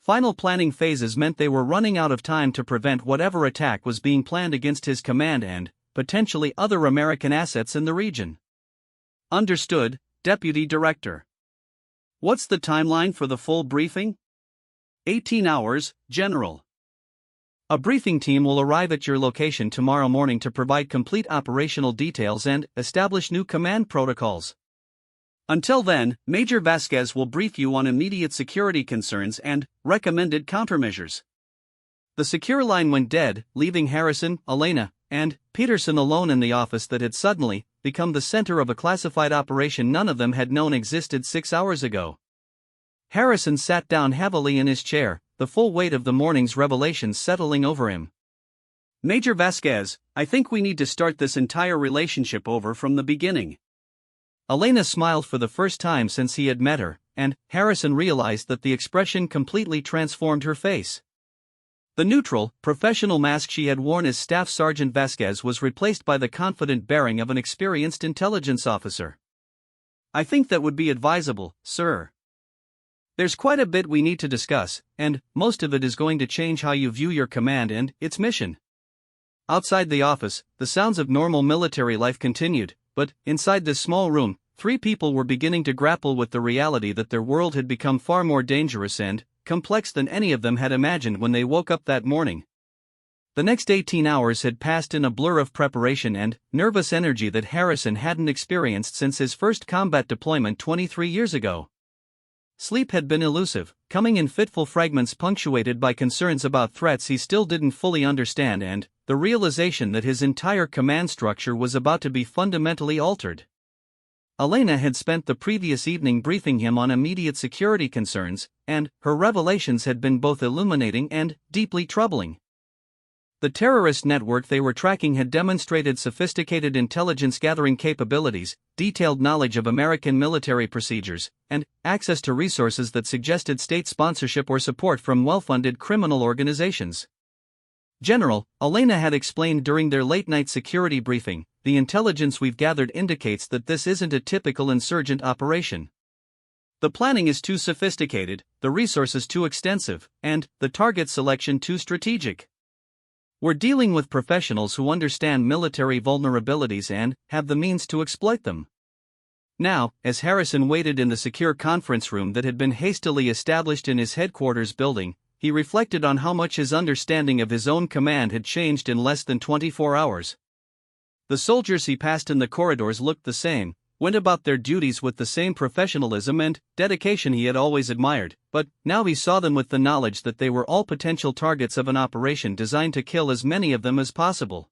Final planning phases meant they were running out of time to prevent whatever attack was being planned against his command and, potentially, other American assets in the region. Understood, Deputy Director. What's the timeline for the full briefing? 18 hours, General. A briefing team will arrive at your location tomorrow morning to provide complete operational details and establish new command protocols. Until then, Major Vasquez will brief you on immediate security concerns and recommended countermeasures. The secure line went dead, leaving Harrison, Elena, and Peterson alone in the office that had suddenly become the center of a classified operation none of them had known existed 6 hours ago. Harrison sat down heavily in his chair, the full weight of the morning's revelations settling over him. Major Vasquez, I think we need to start this entire relationship over from the beginning. Elena smiled for the first time since he had met her, and Harrison realized that the expression completely transformed her face. The neutral, professional mask she had worn as Staff Sergeant Vasquez was replaced by the confident bearing of an experienced intelligence officer. I think that would be advisable, sir. There's quite a bit we need to discuss, and most of it is going to change how you view your command and its mission. Outside the office, the sounds of normal military life continued, but inside this small room, 3 people were beginning to grapple with the reality that their world had become far more dangerous and complex than any of them had imagined when they woke up that morning. The next 18 hours had passed in a blur of preparation and nervous energy that Harrison hadn't experienced since his first combat deployment 23 years ago. Sleep had been elusive, coming in fitful fragments punctuated by concerns about threats he still didn't fully understand and the realization that his entire command structure was about to be fundamentally altered. Elena had spent the previous evening briefing him on immediate security concerns, and her revelations had been both illuminating and deeply troubling. The terrorist network they were tracking had demonstrated sophisticated intelligence-gathering capabilities, detailed knowledge of American military procedures, and access to resources that suggested state sponsorship or support from well-funded criminal organizations. General, Elena had explained during their late-night security briefing, the intelligence we've gathered indicates that this isn't a typical insurgent operation. The planning is too sophisticated, the resources too extensive, and the target selection too strategic. We're dealing with professionals who understand military vulnerabilities and have the means to exploit them. Now, as Harrison waited in the secure conference room that had been hastily established in his headquarters building, he reflected on how much his understanding of his own command had changed in less than 24 hours. The soldiers he passed in the corridors looked the same, went about their duties with the same professionalism and dedication he had always admired, but now he saw them with the knowledge that they were all potential targets of an operation designed to kill as many of them as possible.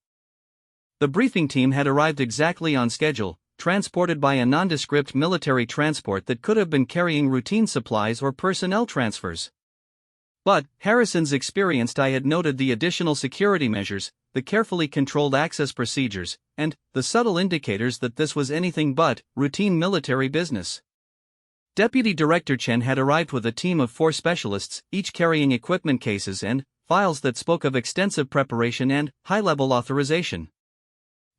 The briefing team had arrived exactly on schedule, transported by a nondescript military transport that could have been carrying routine supplies or personnel transfers. But Harrison's experienced eye had noted the additional security measures, the carefully controlled access procedures, and the subtle indicators that this was anything but routine military business. Deputy Director Chen had arrived with a team of 4 specialists, each carrying equipment cases and files that spoke of extensive preparation and high-level authorization.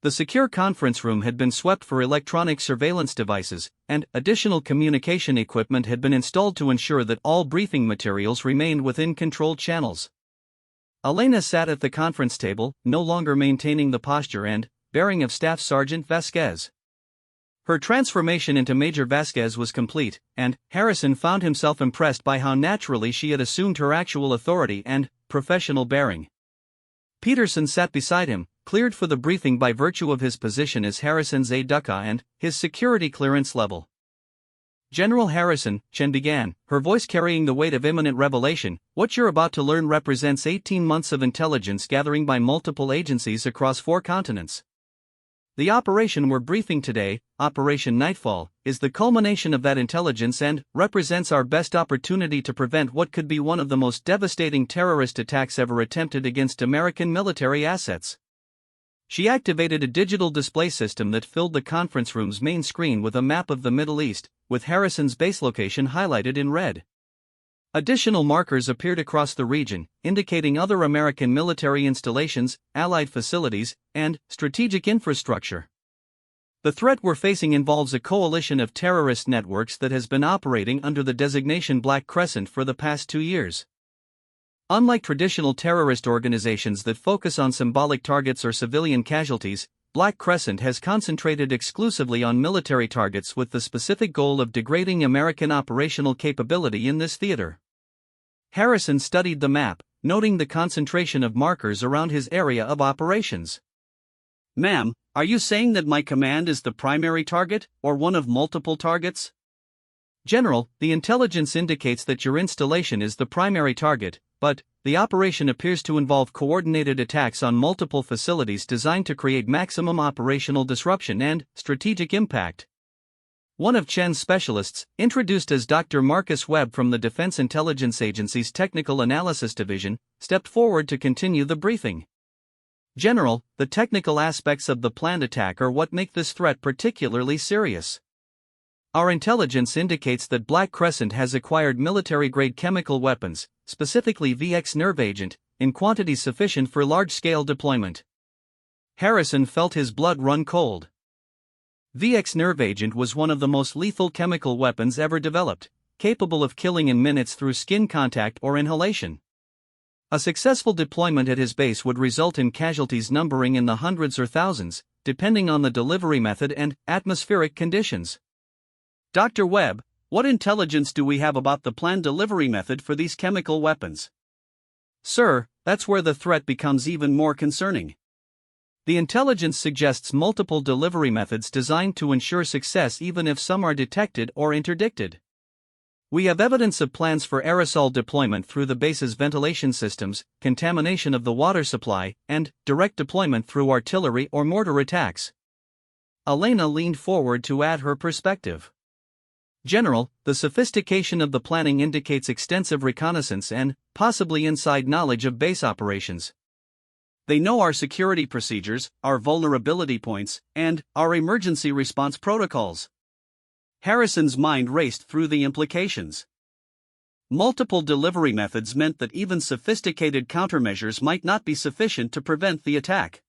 The secure conference room had been swept for electronic surveillance devices, and additional communication equipment had been installed to ensure that all briefing materials remained within controlled channels. Elena sat at the conference table, no longer maintaining the posture and bearing of Staff Sergeant Vasquez. Her transformation into Major Vasquez was complete, and Harrison found himself impressed by how naturally she had assumed her actual authority and professional bearing. Peterson sat beside him, cleared for the briefing by virtue of his position as Harrison's aide-de-camp and his security clearance level. General Harrison, Chen began, her voice carrying the weight of imminent revelation, what you're about to learn represents 18 months of intelligence gathering by multiple agencies across 4 continents. The operation we're briefing today, Operation Nightfall, is the culmination of that intelligence and represents our best opportunity to prevent what could be one of the most devastating terrorist attacks ever attempted against American military assets. She activated a digital display system that filled the conference room's main screen with a map of the Middle East, with Harrison's base location highlighted in red. Additional markers appeared across the region, indicating other American military installations, allied facilities, and strategic infrastructure. The threat we're facing involves a coalition of terrorist networks that has been operating under the designation Black Crescent for the past 2 years. Unlike traditional terrorist organizations that focus on symbolic targets or civilian casualties, Black Crescent has concentrated exclusively on military targets with the specific goal of degrading American operational capability in this theater. Harrison studied the map, noting the concentration of markers around his area of operations. Ma'am, are you saying that my command is the primary target, or one of multiple targets? General, the intelligence indicates that your installation is the primary target, but the operation appears to involve coordinated attacks on multiple facilities designed to create maximum operational disruption and strategic impact. One of Chen's specialists, introduced as Dr. Marcus Webb from the Defense Intelligence Agency's Technical Analysis Division, stepped forward to continue the briefing. General, the technical aspects of the planned attack are what make this threat particularly serious. Our intelligence indicates that Black Crescent has acquired military-grade chemical weapons, specifically VX nerve agent, in quantities sufficient for large-scale deployment. Harrison felt his blood run cold. VX nerve agent was one of the most lethal chemical weapons ever developed, capable of killing in minutes through skin contact or inhalation. A successful deployment at his base would result in casualties numbering in the hundreds or thousands, depending on the delivery method and atmospheric conditions. Dr. Webb, what intelligence do we have about the planned delivery method for these chemical weapons? Sir, that's where the threat becomes even more concerning. The intelligence suggests multiple delivery methods designed to ensure success even if some are detected or interdicted. We have evidence of plans for aerosol deployment through the base's ventilation systems, contamination of the water supply, and direct deployment through artillery or mortar attacks. Elena leaned forward to add her perspective. General, the sophistication of the planning indicates extensive reconnaissance and, possibly inside knowledge of base operations. They know our security procedures, our vulnerability points, and our emergency response protocols. Harrison's mind raced through the implications. Multiple delivery methods meant that even sophisticated countermeasures might not be sufficient to prevent the attack.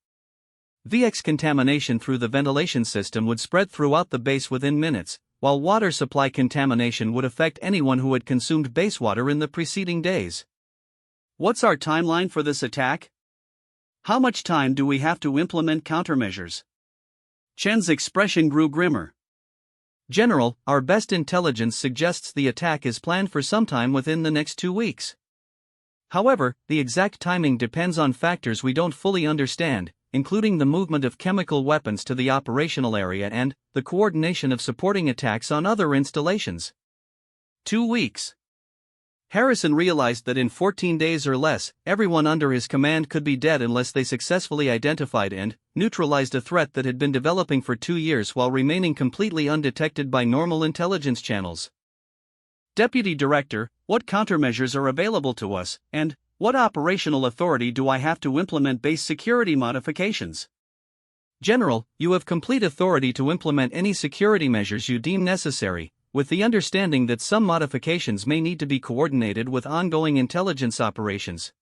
VX contamination through the ventilation system would spread throughout the base within minutes, while water supply contamination would affect anyone who had consumed base water in the preceding days. What's our timeline for this attack? How much time do we have to implement countermeasures? Chen's expression grew grimmer. General, our best intelligence suggests the attack is planned for sometime within the next 2 weeks. However, the exact timing depends on factors we don't fully understand, including the movement of chemical weapons to the operational area and the coordination of supporting attacks on other installations. 2 weeks. Harrison realized that in 14 days or less, everyone under his command could be dead unless they successfully identified and neutralized a threat that had been developing for 2 years while remaining completely undetected by normal intelligence channels. Deputy Director, what countermeasures are available to us, and what operational authority do I have to implement base security modifications? General, you have complete authority to implement any security measures you deem necessary, with the understanding that some modifications may need to be coordinated with ongoing intelligence operations.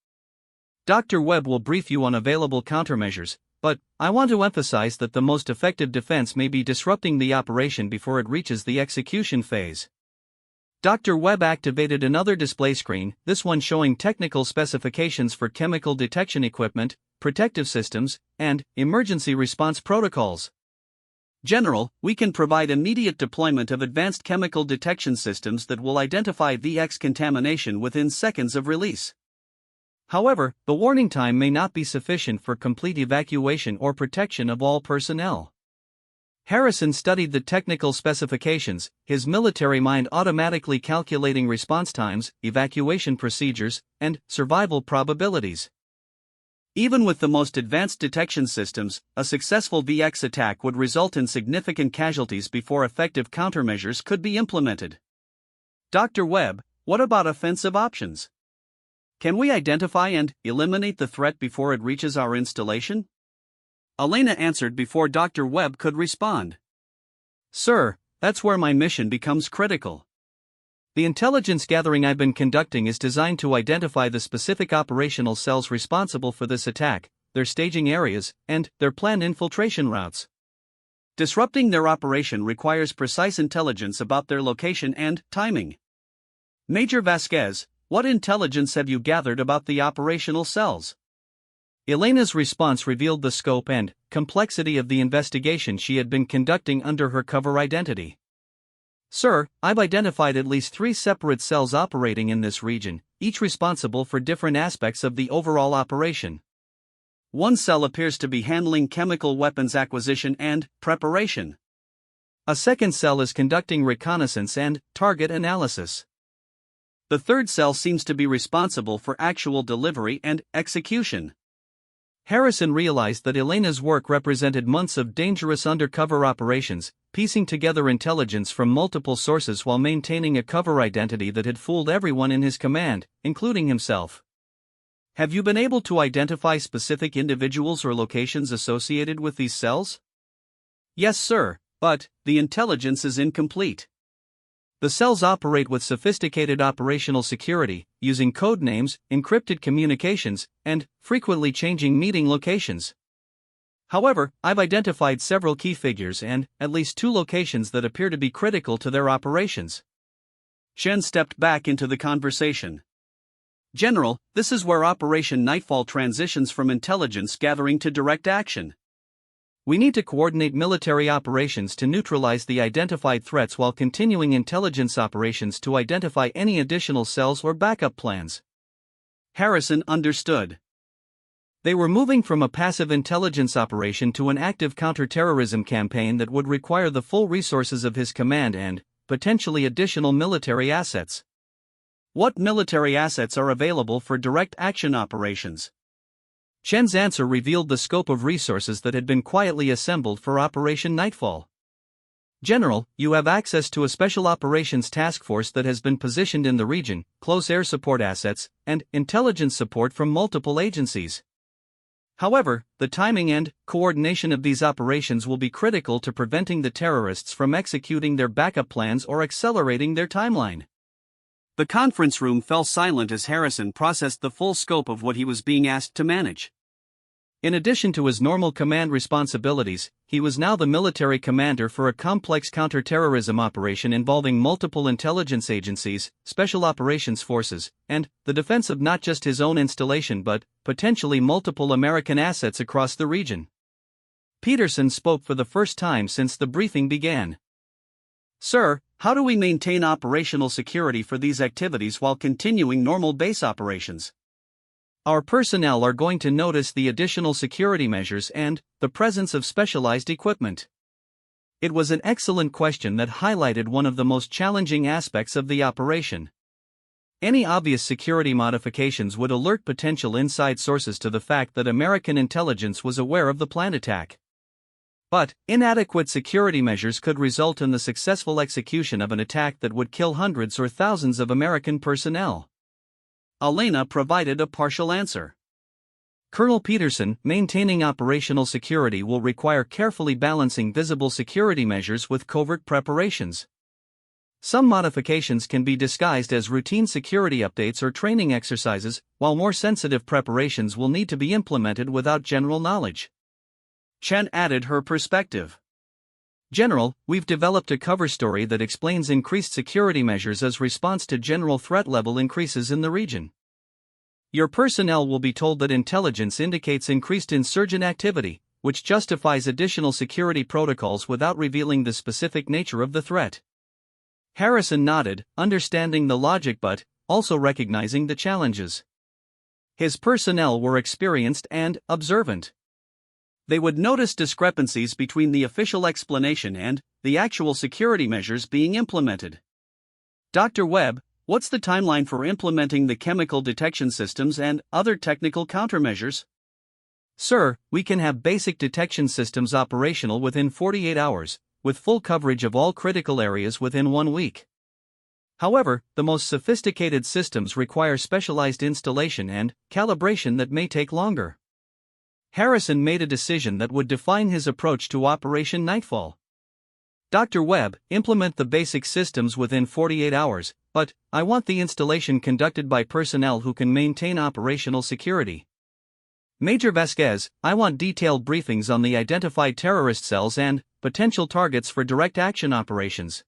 Dr. Webb will brief you on available countermeasures, but I want to emphasize that the most effective defense may be disrupting the operation before it reaches the execution phase. Dr. Webb activated another display screen, this one showing technical specifications for chemical detection equipment, protective systems, and emergency response protocols. General, we can provide immediate deployment of advanced chemical detection systems that will identify VX contamination within seconds of release. However, the warning time may not be sufficient for complete evacuation or protection of all personnel. Harrison studied the technical specifications, his military mind automatically calculating response times, evacuation procedures, and survival probabilities. Even with the most advanced detection systems, a successful VX attack would result in significant casualties before effective countermeasures could be implemented. Dr. Webb, what about offensive options? Can we identify and eliminate the threat before it reaches our installation? Elena answered before Dr. Webb could respond. Sir, that's where my mission becomes critical. The intelligence gathering I've been conducting is designed to identify the specific operational cells responsible for this attack, their staging areas, and their planned infiltration routes. Disrupting their operation requires precise intelligence about their location and timing. Major Vasquez, what intelligence have you gathered about the operational cells? Elena's response revealed the scope and complexity of the investigation she had been conducting under her cover identity. Sir, I've identified at least 3 separate cells operating in this region, each responsible for different aspects of the overall operation. One cell appears to be handling chemical weapons acquisition and preparation. A second cell is conducting reconnaissance and target analysis. The third cell seems to be responsible for actual delivery and execution. Harrison realized that Elena's work represented months of dangerous undercover operations, piecing together intelligence from multiple sources while maintaining a cover identity that had fooled everyone in his command, including himself. Have you been able to identify specific individuals or locations associated with these cells? Yes, sir, but the intelligence is incomplete. The cells operate with sophisticated operational security, using code names, encrypted communications, and frequently changing meeting locations. However, I've identified several key figures and at least 2 locations that appear to be critical to their operations. Chen stepped back into the conversation. General, this is where Operation Nightfall transitions from intelligence gathering to direct action. We need to coordinate military operations to neutralize the identified threats while continuing intelligence operations to identify any additional cells or backup plans. Harrison understood. They were moving from a passive intelligence operation to an active counterterrorism campaign that would require the full resources of his command and, potentially, additional military assets. What military assets are available for direct action operations? Chen's answer revealed the scope of resources that had been quietly assembled for Operation Nightfall. General, you have access to a special operations task force that has been positioned in the region, close air support assets, and intelligence support from multiple agencies. However, the timing and coordination of these operations will be critical to preventing the terrorists from executing their backup plans or accelerating their timeline. The conference room fell silent as Harrison processed the full scope of what he was being asked to manage. In addition to his normal command responsibilities, he was now the military commander for a complex counterterrorism operation involving multiple intelligence agencies, special operations forces, and the defense of not just his own installation but potentially multiple American assets across the region. Peterson spoke for the first time since the briefing began. Sir, how do we maintain operational security for these activities while continuing normal base operations? Our personnel are going to notice the additional security measures and the presence of specialized equipment. It was an excellent question that highlighted one of the most challenging aspects of the operation. Any obvious security modifications would alert potential inside sources to the fact that American intelligence was aware of the planned attack. But inadequate security measures could result in the successful execution of an attack that would kill hundreds or thousands of American personnel. Elena provided a partial answer. Colonel Peterson, maintaining operational security will require carefully balancing visible security measures with covert preparations. Some modifications can be disguised as routine security updates or training exercises, while more sensitive preparations will need to be implemented without general knowledge. Chen added her perspective. General, we've developed a cover story that explains increased security measures as response to general threat level increases in the region. Your personnel will be told that intelligence indicates increased insurgent activity, which justifies additional security protocols without revealing the specific nature of the threat. Harrison nodded, understanding the logic but also recognizing the challenges. His personnel were experienced and observant. They would notice discrepancies between the official explanation and the actual security measures being implemented. Dr. Webb, what's the timeline for implementing the chemical detection systems and other technical countermeasures? Sir, we can have basic detection systems operational within 48 hours, with full coverage of all critical areas within 1 week. However, the most sophisticated systems require specialized installation and calibration that may take longer. Harrison made a decision that would define his approach to Operation Nightfall. Dr. Webb, implement the basic systems within 48 hours, but I want the installation conducted by personnel who can maintain operational security. Major Vasquez, I want detailed briefings on the identified terrorist cells and potential targets for direct action operations.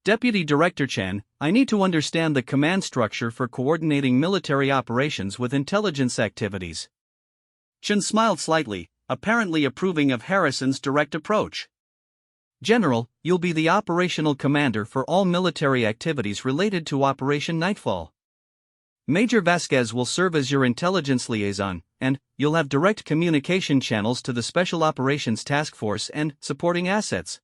Deputy Director Chen, I need to understand the command structure for coordinating military operations with intelligence activities. Chen smiled slightly, apparently approving of Harrison's direct approach. General, you'll be the operational commander for all military activities related to Operation Nightfall. Major Vasquez will serve as your intelligence liaison, and you'll have direct communication channels to the Special Operations Task Force and supporting assets.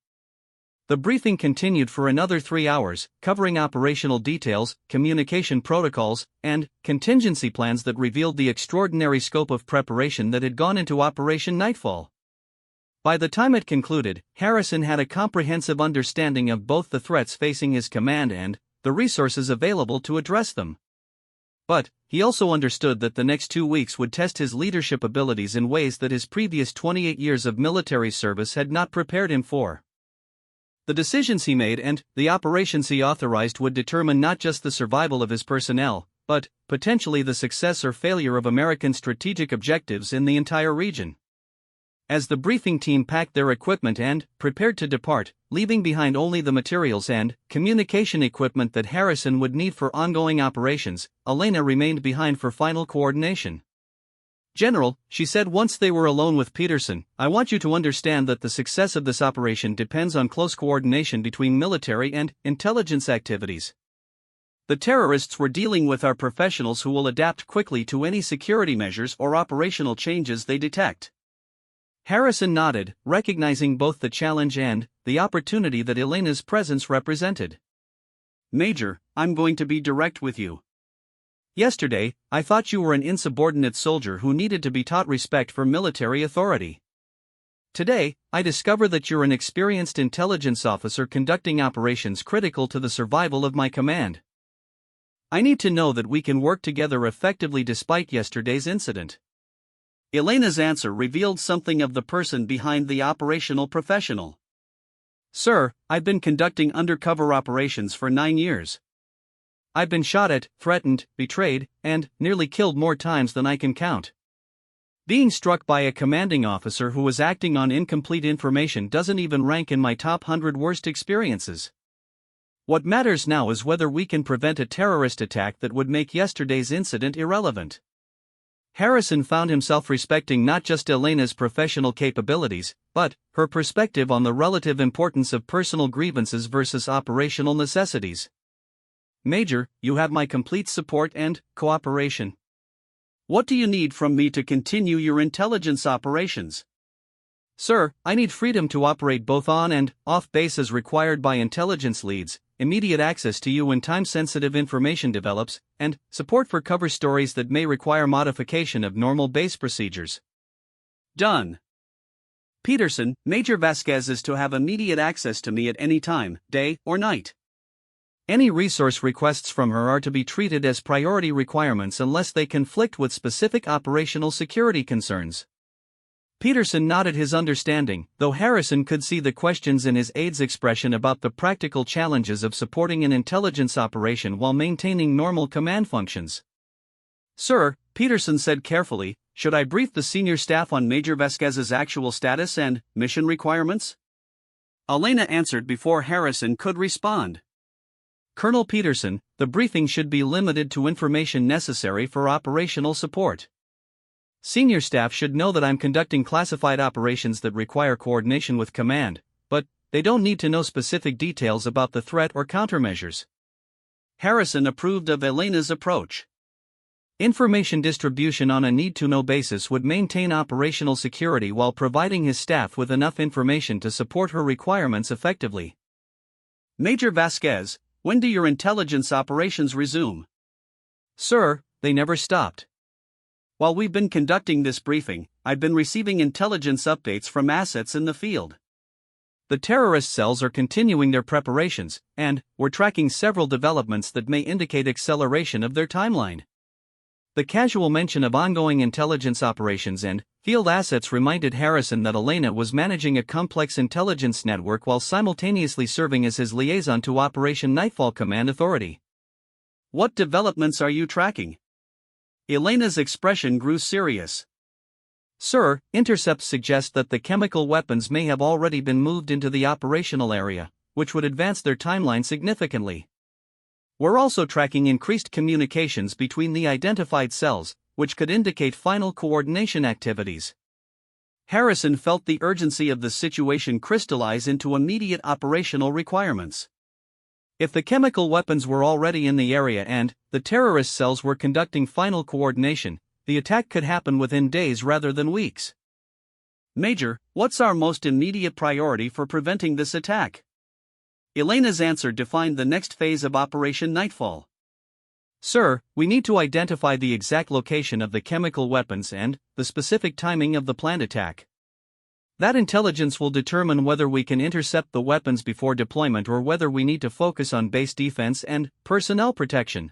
The briefing continued for another 3 hours, covering operational details, communication protocols, and contingency plans that revealed the extraordinary scope of preparation that had gone into Operation Nightfall. By the time it concluded, Harrison had a comprehensive understanding of both the threats facing his command and the resources available to address them. But he also understood that the next 2 weeks would test his leadership abilities in ways that his previous 28 years of military service had not prepared him for. The decisions he made and the operations he authorized would determine not just the survival of his personnel, but potentially the success or failure of American strategic objectives in the entire region. As the briefing team packed their equipment and prepared to depart, leaving behind only the materials and communication equipment that Harrison would need for ongoing operations, Elena remained behind for final coordination. General, she said once they were alone with Peterson, I want you to understand that the success of this operation depends on close coordination between military and intelligence activities. The terrorists we're dealing with are professionals who will adapt quickly to any security measures or operational changes they detect. Harrison nodded, recognizing both the challenge and the opportunity that Elena's presence represented. Major, I'm going to be direct with you. Yesterday, I thought you were an insubordinate soldier who needed to be taught respect for military authority. Today, I discover that you're an experienced intelligence officer conducting operations critical to the survival of my command. I need to know that we can work together effectively despite yesterday's incident. Elena's answer revealed something of the person behind the operational professional. Sir, I've been conducting undercover operations for 9 years. I've been shot at, threatened, betrayed, and nearly killed more times than I can count. Being struck by a commanding officer who was acting on incomplete information doesn't even rank in my top 100 worst experiences. What matters now is whether we can prevent a terrorist attack that would make yesterday's incident irrelevant. Harrison found himself respecting not just Elena's professional capabilities, but her perspective on the relative importance of personal grievances versus operational necessities. Major, you have my complete support and cooperation. What do you need from me to continue your intelligence operations? Sir, I need freedom to operate both on and off base as required by intelligence leads, immediate access to you when time-sensitive information develops, and support for cover stories that may require modification of normal base procedures. Done. Peterson, Major Vasquez is to have immediate access to me at any time, day or night. Any resource requests from her are to be treated as priority requirements unless they conflict with specific operational security concerns. Peterson nodded his understanding, though Harrison could see the questions in his aide's expression about the practical challenges of supporting an intelligence operation while maintaining normal command functions. Sir, Peterson said carefully, should I brief the senior staff on Major Vasquez's actual status and mission requirements? Elena answered before Harrison could respond. Colonel Peterson, the briefing should be limited to information necessary for operational support. Senior staff should know that I'm conducting classified operations that require coordination with command, but they don't need to know specific details about the threat or countermeasures. Harrison approved of Elena's approach. Information distribution on a need-to-know basis would maintain operational security while providing his staff with enough information to support her requirements effectively. Major Vasquez, when do your intelligence operations resume? Sir, they never stopped. While we've been conducting this briefing, I've been receiving intelligence updates from assets in the field. The terrorist cells are continuing their preparations, and we're tracking several developments that may indicate acceleration of their timeline. The casual mention of ongoing intelligence operations and field assets reminded Harrison that Elena was managing a complex intelligence network while simultaneously serving as his liaison to Operation Nightfall Command Authority. What developments are you tracking? Elena's expression grew serious. Sir, intercepts suggest that the chemical weapons may have already been moved into the operational area, which would advance their timeline significantly. We're also tracking increased communications between the identified cells, which could indicate final coordination activities. Harrison felt the urgency of the situation crystallize into immediate operational requirements. If the chemical weapons were already in the area and the terrorist cells were conducting final coordination, the attack could happen within days rather than weeks. Major, what's our most immediate priority for preventing this attack? Elena's answer defined the next phase of Operation Nightfall. Sir, we need to identify the exact location of the chemical weapons and the specific timing of the planned attack. That intelligence will determine whether we can intercept the weapons before deployment or whether we need to focus on base defense and personnel protection.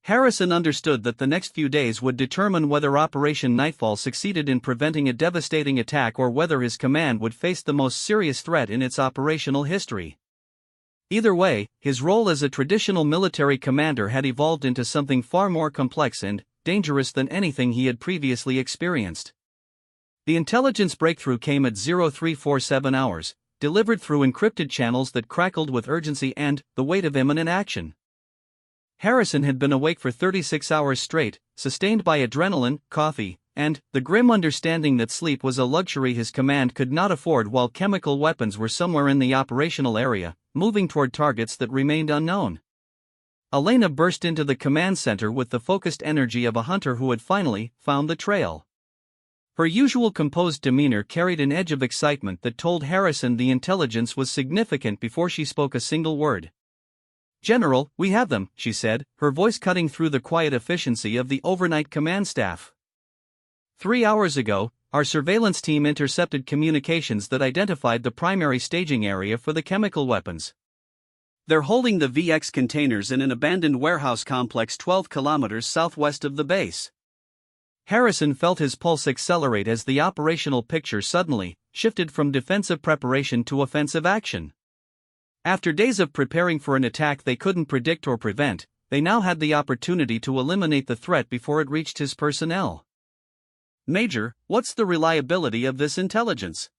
Harrison understood that the next few days would determine whether Operation Nightfall succeeded in preventing a devastating attack or whether his command would face the most serious threat in its operational history. Either way, his role as a traditional military commander had evolved into something far more complex and dangerous than anything he had previously experienced. The intelligence breakthrough came at 0347 hours, delivered through encrypted channels that crackled with urgency and the weight of imminent action. Harrison had been awake for 36 hours straight, sustained by adrenaline, coffee, and the grim understanding that sleep was a luxury his command could not afford while chemical weapons were somewhere in the operational area, moving toward targets that remained unknown. Elena burst into the command center with the focused energy of a hunter who had finally found the trail. Her usual composed demeanor carried an edge of excitement that told Harrison the intelligence was significant before she spoke a single word. "General, we have them," she said, her voice cutting through the quiet efficiency of the overnight command staff. 3 hours ago, our surveillance team intercepted communications that identified the primary staging area for the chemical weapons. They're holding the VX containers in an abandoned warehouse complex 12 kilometers southwest of the base. Harrison felt his pulse accelerate as the operational picture suddenly shifted from defensive preparation to offensive action. After days of preparing for an attack they couldn't predict or prevent, they now had the opportunity to eliminate the threat before it reached his personnel. Major, what's the reliability of this intelligence?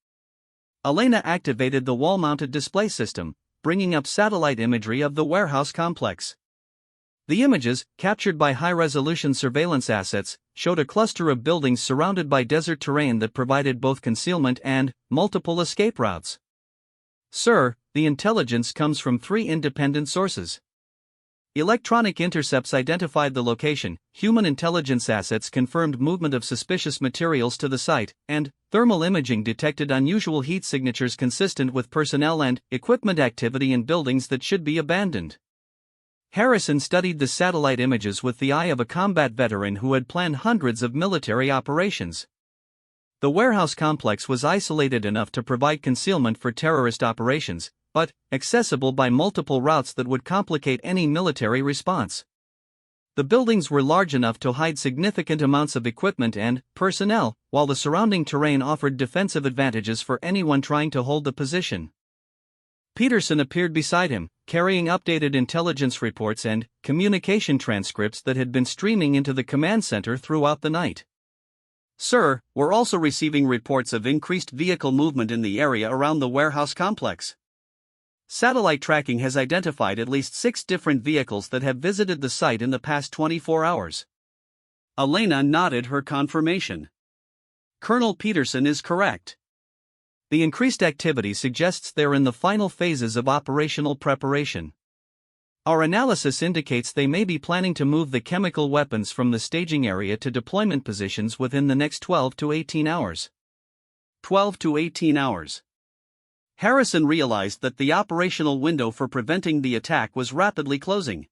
Elena activated the wall-mounted display system, bringing up satellite imagery of the warehouse complex. The images, captured by high-resolution surveillance assets, showed a cluster of buildings surrounded by desert terrain that provided both concealment and multiple escape routes. Sir, the intelligence comes from 3 independent sources. Electronic intercepts identified the location, human intelligence assets confirmed movement of suspicious materials to the site, and thermal imaging detected unusual heat signatures consistent with personnel and equipment activity in buildings that should be abandoned. Harrison studied the satellite images with the eye of a combat veteran who had planned hundreds of military operations. The warehouse complex was isolated enough to provide concealment for terrorist operations, but accessible by multiple routes that would complicate any military response. The buildings were large enough to hide significant amounts of equipment and personnel, while the surrounding terrain offered defensive advantages for anyone trying to hold the position. Peterson appeared beside him, carrying updated intelligence reports and communication transcripts that had been streaming into the command center throughout the night. Sir, we're also receiving reports of increased vehicle movement in the area around the warehouse complex. Satellite tracking has identified at least 6 different vehicles that have visited the site in the past 24 hours. Elena nodded her confirmation. Colonel Peterson is correct. The increased activity suggests they're in the final phases of operational preparation. Our analysis indicates they may be planning to move the chemical weapons from the staging area to deployment positions within the next 12 to 18 hours. 12 to 18 hours. Harrison realized that the operational window for preventing the attack was rapidly closing.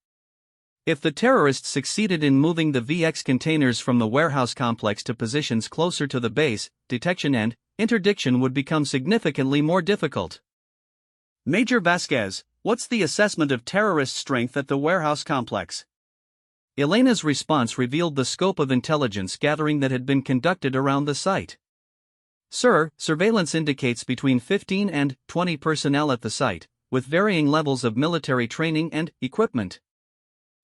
If the terrorists succeeded in moving the VX containers from the warehouse complex to positions closer to the base, detection and interdiction would become significantly more difficult. Major Vasquez, what's the assessment of terrorist strength at the warehouse complex? Elena's response revealed the scope of intelligence gathering that had been conducted around the site. Sir, surveillance indicates between 15 and 20 personnel at the site, with varying levels of military training and equipment.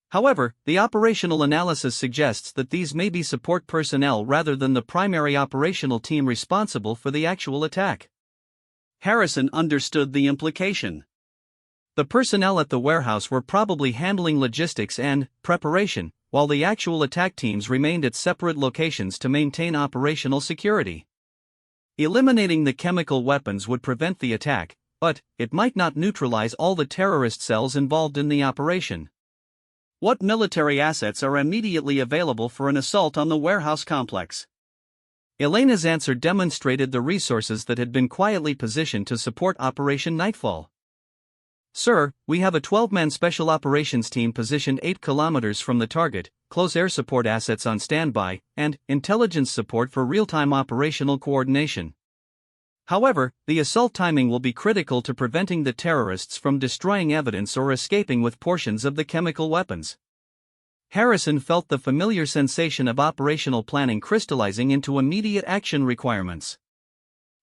However, the operational analysis suggests that these may be support personnel rather than the primary operational team responsible for the actual attack. Harrison understood the implication. The personnel at the warehouse were probably handling logistics and preparation, while the actual attack teams remained at separate locations to maintain operational security. Eliminating the chemical weapons would prevent the attack, but it might not neutralize all the terrorist cells involved in the operation. What military assets are immediately available for an assault on the warehouse complex? Elena's answer demonstrated the resources that had been quietly positioned to support Operation Nightfall. Sir, we have a 12-man special operations team positioned 8 kilometers from the target, close air support assets on standby, and intelligence support for real-time operational coordination. However, the assault timing will be critical to preventing the terrorists from destroying evidence or escaping with portions of the chemical weapons. Harrison felt the familiar sensation of operational planning crystallizing into immediate action requirements.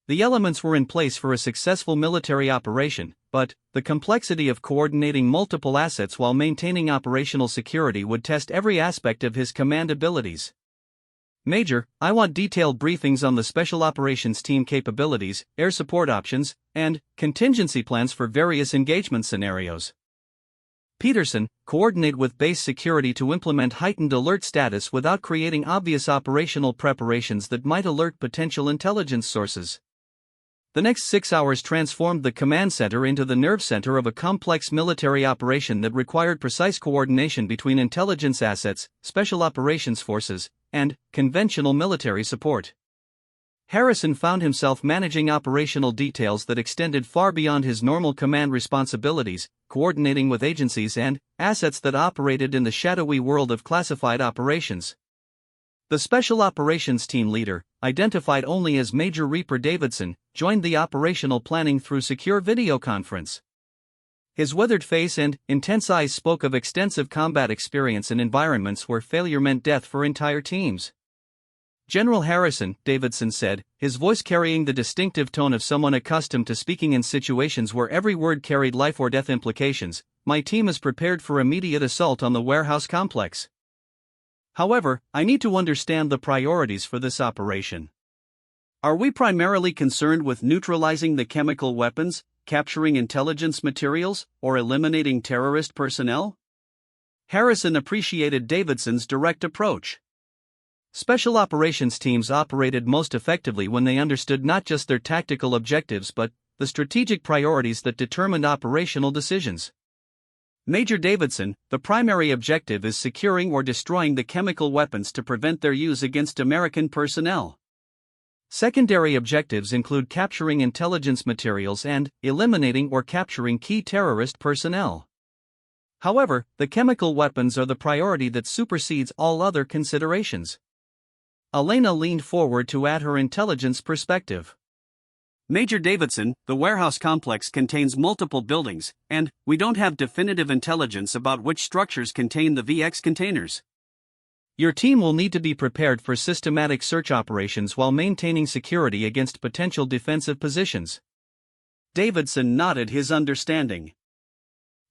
The elements were in place for a successful military operation, but the complexity of coordinating multiple assets while maintaining operational security would test every aspect of his command abilities. Major, I want detailed briefings on the Special Operations Team capabilities, air support options, and contingency plans for various engagement scenarios. Peterson, coordinate with base security to implement heightened alert status without creating obvious operational preparations that might alert potential intelligence sources. The next 6 hours transformed the command center into the nerve center of a complex military operation that required precise coordination between intelligence assets, special operations forces, and conventional military support. Harrison found himself managing operational details that extended far beyond his normal command responsibilities, coordinating with agencies and assets that operated in the shadowy world of classified operations. The Special Operations Team leader, identified only as Major Reaper Davidson, joined the operational planning through secure video conference. His weathered face and intense eyes spoke of extensive combat experience in environments where failure meant death for entire teams. General Harrison, Davidson said, his voice carrying the distinctive tone of someone accustomed to speaking in situations where every word carried life or death implications, my team is prepared for immediate assault on the warehouse complex. However, I need to understand the priorities for this operation. Are we primarily concerned with neutralizing the chemical weapons, capturing intelligence materials, or eliminating terrorist personnel? Harrison appreciated Davidson's direct approach. Special operations teams operated most effectively when they understood not just their tactical objectives but the strategic priorities that determined operational decisions. Major Davidson, the primary objective is securing or destroying the chemical weapons to prevent their use against American personnel. Secondary objectives include capturing intelligence materials and eliminating or capturing key terrorist personnel. However, the chemical weapons are the priority that supersedes all other considerations. Elena leaned forward to add her intelligence perspective. Major Davidson, the warehouse complex contains multiple buildings, and we don't have definitive intelligence about which structures contain the VX containers. Your team will need to be prepared for systematic search operations while maintaining security against potential defensive positions. Davidson nodded his understanding.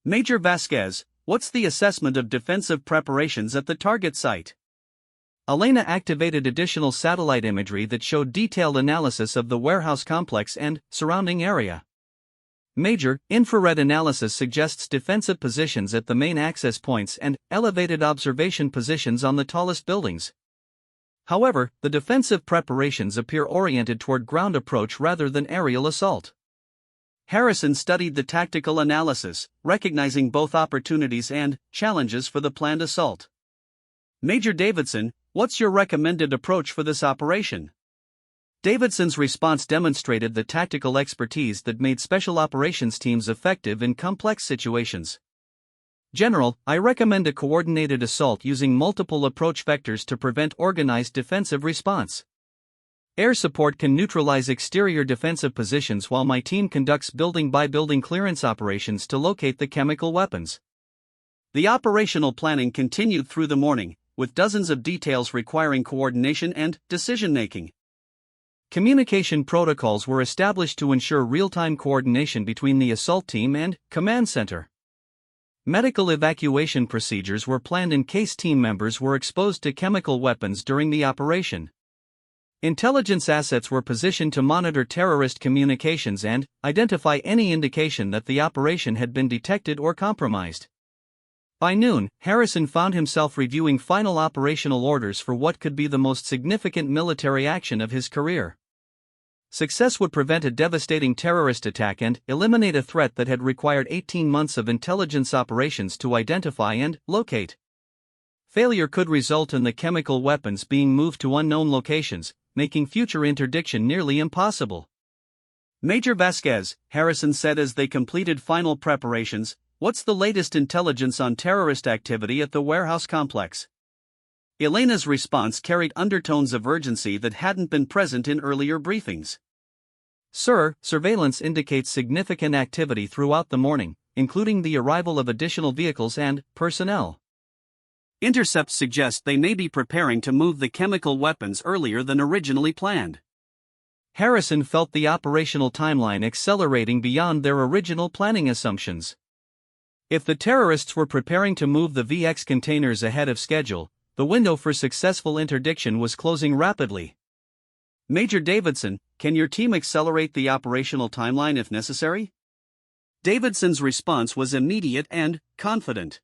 Major Vasquez, what's the assessment of defensive preparations at the target site? Elena activated additional satellite imagery that showed detailed analysis of the warehouse complex and surrounding area. Major, infrared analysis suggests defensive positions at the main access points and elevated observation positions on the tallest buildings. However, the defensive preparations appear oriented toward ground approach rather than aerial assault. Harrison studied the tactical analysis, recognizing both opportunities and challenges for the planned assault. Major Davidson, what's your recommended approach for this operation? Davidson's response demonstrated the tactical expertise that made special operations teams effective in complex situations. General, I recommend a coordinated assault using multiple approach vectors to prevent organized defensive response. Air support can neutralize exterior defensive positions while my team conducts building-by-building clearance operations to locate the chemical weapons. The operational planning continued through the morning, with dozens of details requiring coordination and decision-making. Communication protocols were established to ensure real-time coordination between the assault team and command center. Medical evacuation procedures were planned in case team members were exposed to chemical weapons during the operation. Intelligence assets were positioned to monitor terrorist communications and identify any indication that the operation had been detected or compromised. By noon, Harrison found himself reviewing final operational orders for what could be the most significant military action of his career. Success would prevent a devastating terrorist attack and eliminate a threat that had required 18 months of intelligence operations to identify and locate. Failure could result in the chemical weapons being moved to unknown locations, making future interdiction nearly impossible. Major Vasquez, Harrison said as they completed final preparations, "What's the latest intelligence on terrorist activity at the warehouse complex?" Elena's response carried undertones of urgency that hadn't been present in earlier briefings. "Sir, surveillance indicates significant activity throughout the morning, including the arrival of additional vehicles and personnel. Intercepts suggest they may be preparing to move the chemical weapons earlier than originally planned." Harrison felt the operational timeline accelerating beyond their original planning assumptions. If the terrorists were preparing to move the VX containers ahead of schedule, the window for successful interdiction was closing rapidly. "Major Davidson, can your team accelerate the operational timeline if necessary?" Davidson's response was immediate and confident.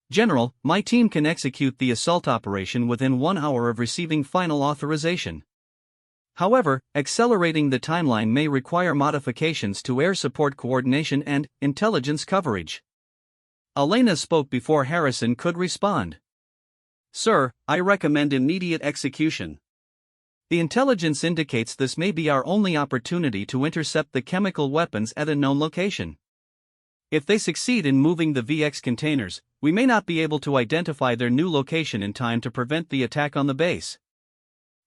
"General, my team can execute the assault operation within 1 hour of receiving final authorization. However, accelerating the timeline may require modifications to air support coordination and intelligence coverage." Elena spoke before Harrison could respond. "Sir, I recommend immediate execution. The intelligence indicates this may be our only opportunity to intercept the chemical weapons at a known location. If they succeed in moving the VX containers, we may not be able to identify their new location in time to prevent the attack on the base."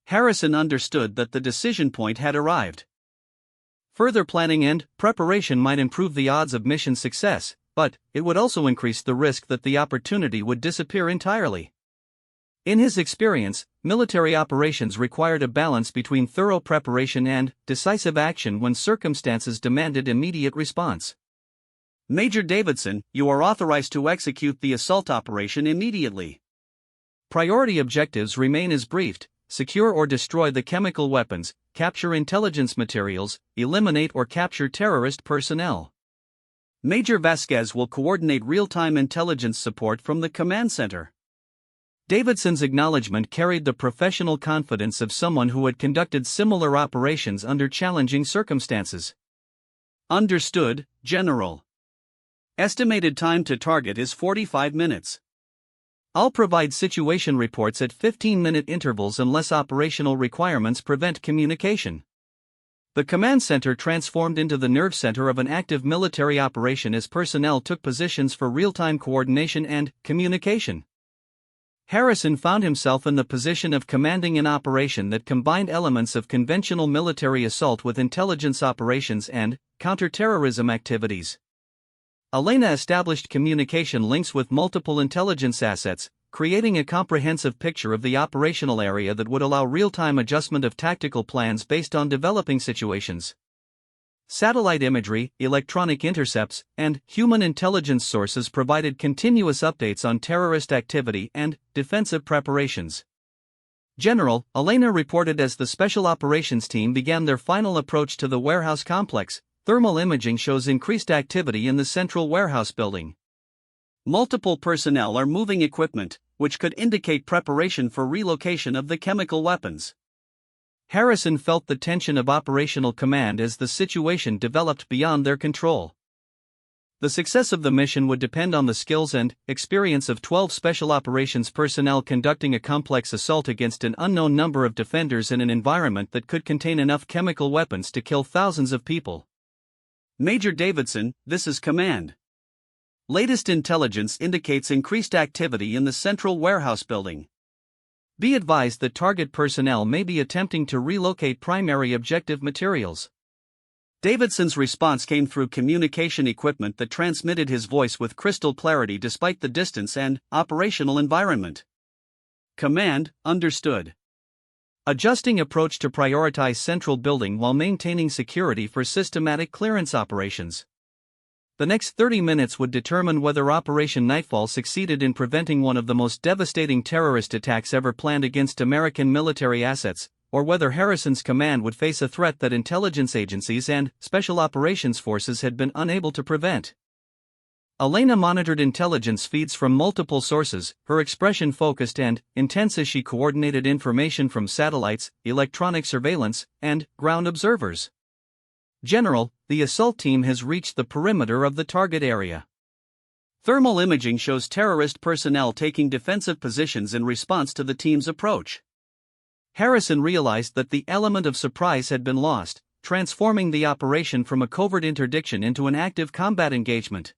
Harrison understood that the decision point had arrived. Further planning and preparation might improve the odds of mission success, but it would also increase the risk that the opportunity would disappear entirely. In his experience, military operations required a balance between thorough preparation and decisive action when circumstances demanded immediate response. "Major Davidson, you are authorized to execute the assault operation immediately." Priority objectives remain as briefed: secure or destroy the chemical weapons, capture intelligence materials, eliminate or capture terrorist personnel. "Major Vasquez will coordinate real-time intelligence support from the command center." Davidson's acknowledgement carried the professional confidence of someone who had conducted similar operations under challenging circumstances. "Understood, General. Estimated time to target is 45 minutes. I'll provide situation reports at 15-minute intervals unless operational requirements prevent communication." The command center transformed into the nerve center of an active military operation as personnel took positions for real-time coordination and communication. Harrison found himself in the position of commanding an operation that combined elements of conventional military assault with intelligence operations and counter-terrorism activities. Elena established communication links with multiple intelligence assets, creating a comprehensive picture of the operational area that would allow real-time adjustment of tactical plans based on developing situations. Satellite imagery, electronic intercepts, and human intelligence sources provided continuous updates on terrorist activity and defensive preparations. "General," Elena reported as the Special Operations Team began their final approach to the warehouse complex, "thermal imaging shows increased activity in the central warehouse building. Multiple personnel are moving equipment, which could indicate preparation for relocation of the chemical weapons." Harrison felt the tension of operational command as the situation developed beyond their control. The success of the mission would depend on the skills and experience of 12 special operations personnel conducting a complex assault against an unknown number of defenders in an environment that could contain enough chemical weapons to kill thousands of people. "Major Davidson, this is command. Latest intelligence indicates increased activity in the central warehouse building. Be advised that target personnel may be attempting to relocate primary objective materials." Davidson's response came through communication equipment that transmitted his voice with crystal clarity despite the distance and operational environment. Command, understood. Adjusting approach to prioritize central building while maintaining security for systematic clearance operations. The next 30 minutes would determine whether Operation Nightfall succeeded in preventing one of the most devastating terrorist attacks ever planned against American military assets, or whether Harrison's command would face a threat that intelligence agencies and special operations forces had been unable to prevent. Elena monitored intelligence feeds from multiple sources, her expression focused and intense as she coordinated information from satellites, electronic surveillance, and ground observers. General, the assault team has reached the perimeter of the target area. Thermal imaging shows terrorist personnel taking defensive positions in response to the team's approach. Harrison realized that the element of surprise had been lost, transforming the operation from a covert interdiction into an active combat engagement.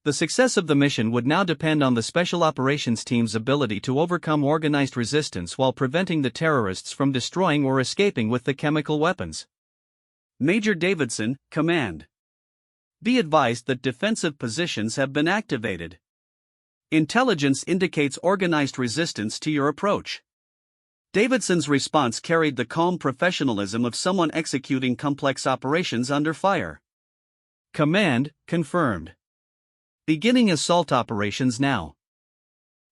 The success of the mission would now depend on the Special Operations Team's ability to overcome organized resistance while preventing the terrorists from destroying or escaping with the chemical weapons. Major Davidson, Command. Be advised that defensive positions have been activated. Intelligence indicates organized resistance to your approach. Davidson's response carried the calm professionalism of someone executing complex operations under fire. Command, confirmed. Beginning assault operations now.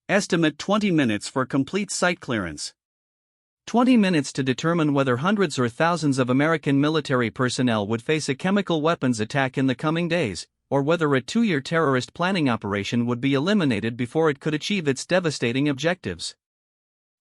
Estimate 20 minutes for complete site clearance. 20 minutes to determine whether hundreds or thousands of American military personnel would face a chemical weapons attack in the coming days, or whether a 2-year terrorist planning operation would be eliminated before it could achieve its devastating objectives.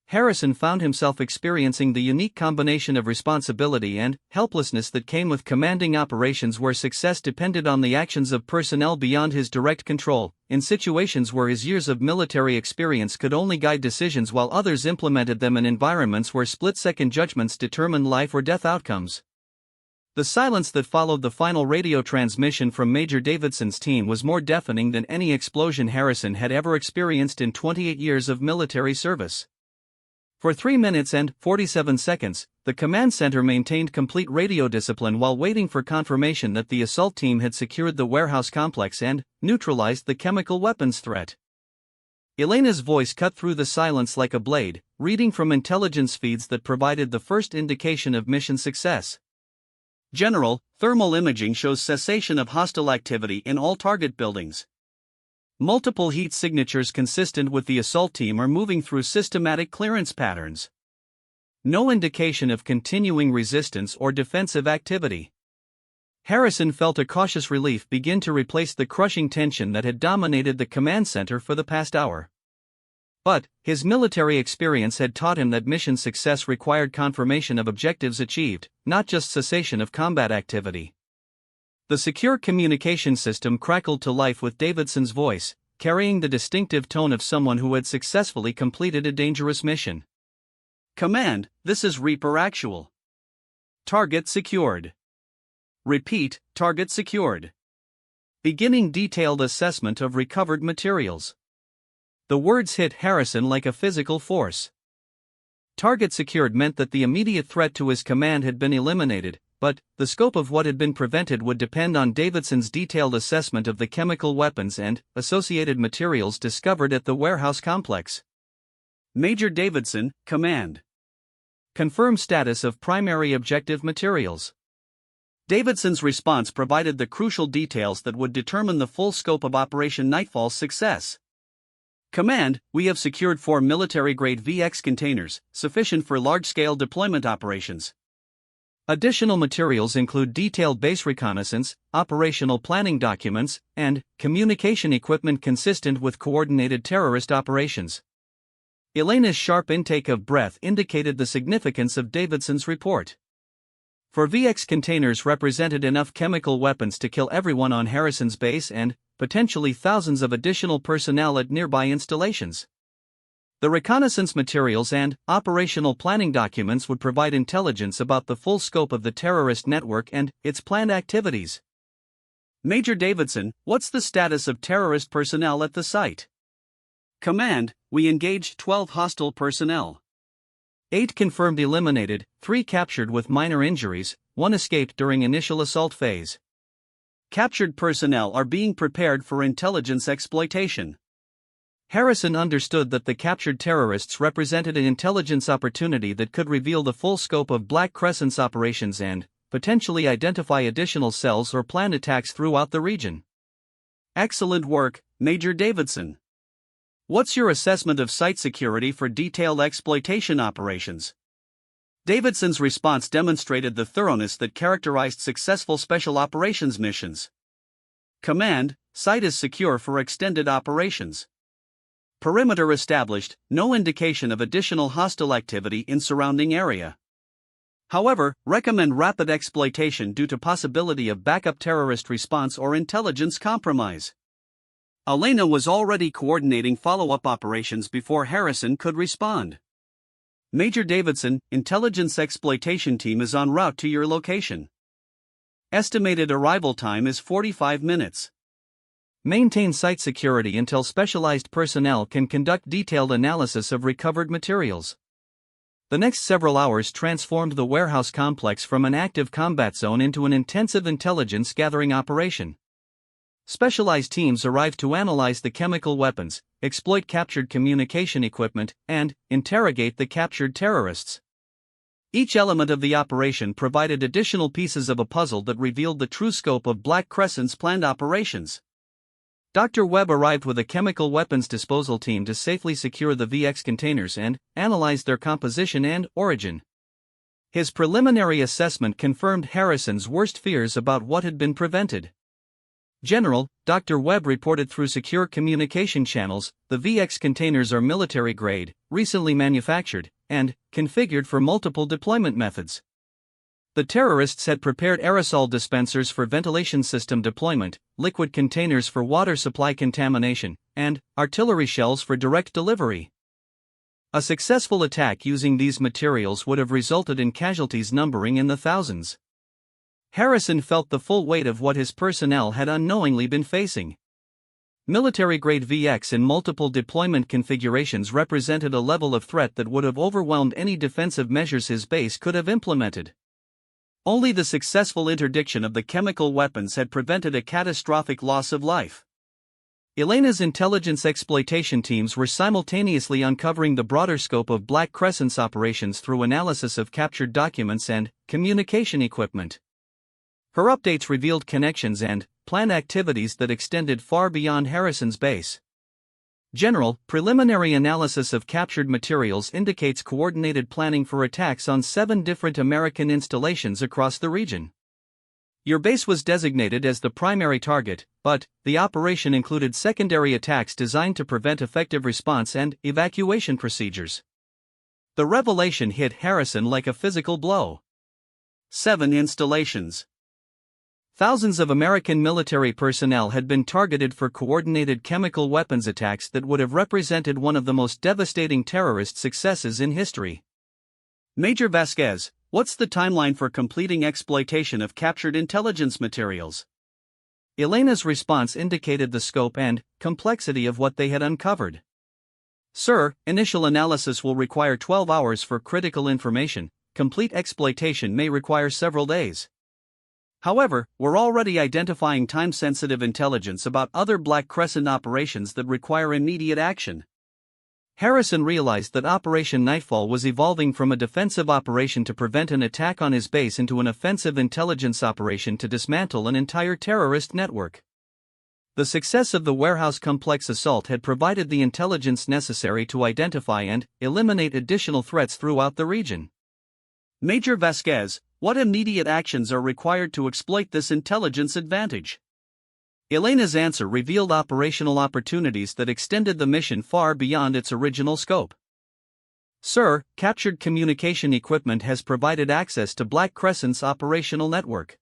Harrison found himself experiencing the unique combination of responsibility and helplessness that came with commanding operations where success depended on the actions of personnel beyond his direct control, in situations where his years of military experience could only guide decisions while others implemented them in environments where split-second judgments determined life or death outcomes. The silence that followed the final radio transmission from Major Davidson's team was more deafening than any explosion Harrison had ever experienced in 28 years of military service. For 3 minutes and 47 seconds, the command center maintained complete radio discipline while waiting for confirmation that the assault team had secured the warehouse complex and neutralized the chemical weapons threat. Elena's voice cut through the silence like a blade, reading from intelligence feeds that provided the first indication of mission success. General, thermal imaging shows cessation of hostile activity in all target buildings. Multiple heat signatures consistent with the assault team are moving through systematic clearance patterns. No indication of continuing resistance or defensive activity. Harrison felt a cautious relief begin to replace the crushing tension that had dominated the command center for the past hour. But his military experience had taught him that mission success required confirmation of objectives achieved, not just cessation of combat activity. The secure communication system crackled to life with Davidson's voice, carrying the distinctive tone of someone who had successfully completed a dangerous mission. Command, this is Reaper Actual. Target secured. Repeat, target secured. Beginning detailed assessment of recovered materials. The words hit Harrison like a physical force. Target secured meant that the immediate threat to his command had been eliminated, but the scope of what had been prevented would depend on Davidson's detailed assessment of the chemical weapons and associated materials discovered at the warehouse complex. Major Davidson, Command. Confirm status of primary objective materials. Davidson's response provided the crucial details that would determine the full scope of Operation Nightfall's success. Command, we have secured 4 military-grade VX containers, sufficient for large-scale deployment operations. Additional materials include detailed base reconnaissance, operational planning documents, and communication equipment consistent with coordinated terrorist operations. Elena's sharp intake of breath indicated the significance of Davidson's report. 4 VX containers represented enough chemical weapons to kill everyone on Harrison's base and potentially thousands of additional personnel at nearby installations. The reconnaissance materials and operational planning documents would provide intelligence about the full scope of the terrorist network and its planned activities. Major Davidson, what's the status of terrorist personnel at the site? Command, we engaged 12 hostile personnel. 8 confirmed eliminated, 3 captured with minor injuries, one escaped during initial assault phase. Captured personnel are being prepared for intelligence exploitation. Harrison understood that the captured terrorists represented an intelligence opportunity that could reveal the full scope of Black Crescent's operations and, potentially, identify additional cells or planned attacks throughout the region. Excellent work, Major Davidson. What's your assessment of site security for detailed exploitation operations? Davidson's response demonstrated the thoroughness that characterized successful special operations missions. Command: site is secure for extended operations. Perimeter established, no indication of additional hostile activity in surrounding area. However, recommend rapid exploitation due to possibility of backup terrorist response or intelligence compromise. Elena was already coordinating follow-up operations before Harrison could respond. Major Davidson, intelligence exploitation team is en route to your location. Estimated arrival time is 45 minutes. Maintain site security until specialized personnel can conduct detailed analysis of recovered materials. The next several hours transformed the warehouse complex from an active combat zone into an intensive intelligence gathering operation. Specialized teams arrived to analyze the chemical weapons, exploit captured communication equipment, and interrogate the captured terrorists. Each element of the operation provided additional pieces of a puzzle that revealed the true scope of Black Crescent's planned operations. Dr. Webb arrived with a chemical weapons disposal team to safely secure the VX containers and analyze their composition and origin. His preliminary assessment confirmed Harrison's worst fears about what had been prevented. General, Dr. Webb reported through secure communication channels, the VX containers are military-grade, recently manufactured, and configured for multiple deployment methods. The terrorists had prepared aerosol dispensers for ventilation system deployment, liquid containers for water supply contamination, and artillery shells for direct delivery. A successful attack using these materials would have resulted in casualties numbering in the thousands. Harrison felt the full weight of what his personnel had unknowingly been facing. Military-grade VX in multiple deployment configurations represented a level of threat that would have overwhelmed any defensive measures his base could have implemented. Only the successful interdiction of the chemical weapons had prevented a catastrophic loss of life. Elena's intelligence exploitation teams were simultaneously uncovering the broader scope of Black Crescent's operations through analysis of captured documents and communication equipment. Her updates revealed connections and planned activities that extended far beyond Harrison's base. General, preliminary analysis of captured materials indicates coordinated planning for attacks on 7 different American installations across the region. Your base was designated as the primary target, but the operation included secondary attacks designed to prevent effective response and evacuation procedures. The revelation hit Harrison like a physical blow. 7 installations. Thousands of American military personnel had been targeted for coordinated chemical weapons attacks that would have represented one of the most devastating terrorist successes in history. Major Vasquez, what's the timeline for completing exploitation of captured intelligence materials? Elena's response indicated the scope and complexity of what they had uncovered. Sir, initial analysis will require 12 hours for critical information. Complete exploitation may require several days. However, we're already identifying time-sensitive intelligence about other Black Crescent operations that require immediate action. Harrison realized that Operation Nightfall was evolving from a defensive operation to prevent an attack on his base into an offensive intelligence operation to dismantle an entire terrorist network. The success of the warehouse complex assault had provided the intelligence necessary to identify and eliminate additional threats throughout the region. Major Vasquez, what immediate actions are required to exploit this intelligence advantage? Elena's answer revealed operational opportunities that extended the mission far beyond its original scope. Sir, captured communication equipment has provided access to Black Crescent's operational network.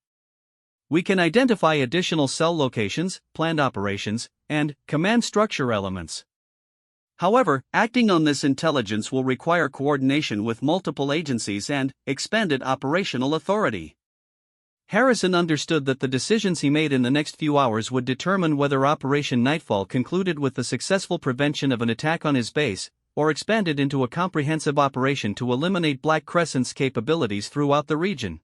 We can identify additional cell locations, planned operations, and command structure elements. However, acting on this intelligence will require coordination with multiple agencies and expanded operational authority. Harrison understood that the decisions he made in the next few hours would determine whether Operation Nightfall concluded with the successful prevention of an attack on his base, or expanded into a comprehensive operation to eliminate Black Crescent's capabilities throughout the region.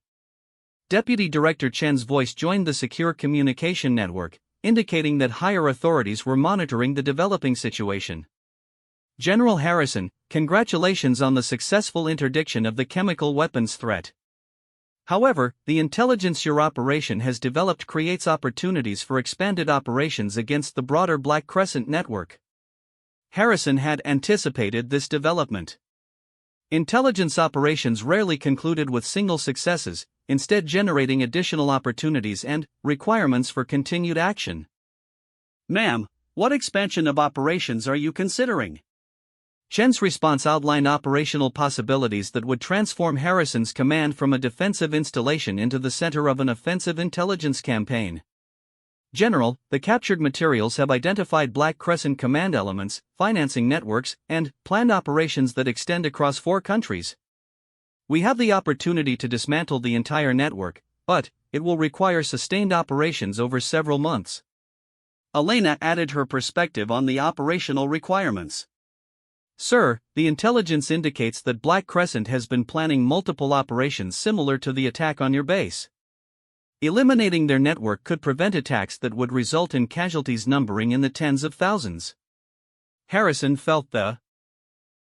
Deputy Director Chen's voice joined the secure communication network, indicating that higher authorities were monitoring the developing situation. General Harrison, congratulations on the successful interdiction of the chemical weapons threat. However, the intelligence your operation has developed creates opportunities for expanded operations against the broader Black Crescent network. Harrison had anticipated this development. Intelligence operations rarely concluded with single successes, instead generating additional opportunities and requirements for continued action. Ma'am, what expansion of operations are you considering? Chen's response outlined operational possibilities that would transform Harrison's command from a defensive installation into the center of an offensive intelligence campaign. General, the captured materials have identified Black Crescent command elements, financing networks, and planned operations that extend across 4 countries. We have the opportunity to dismantle the entire network, but it will require sustained operations over several months. Elena added her perspective on the operational requirements. Sir, the intelligence indicates that Black Crescent has been planning multiple operations similar to the attack on your base. Eliminating their network could prevent attacks that would result in casualties numbering in the tens of thousands. Harrison felt the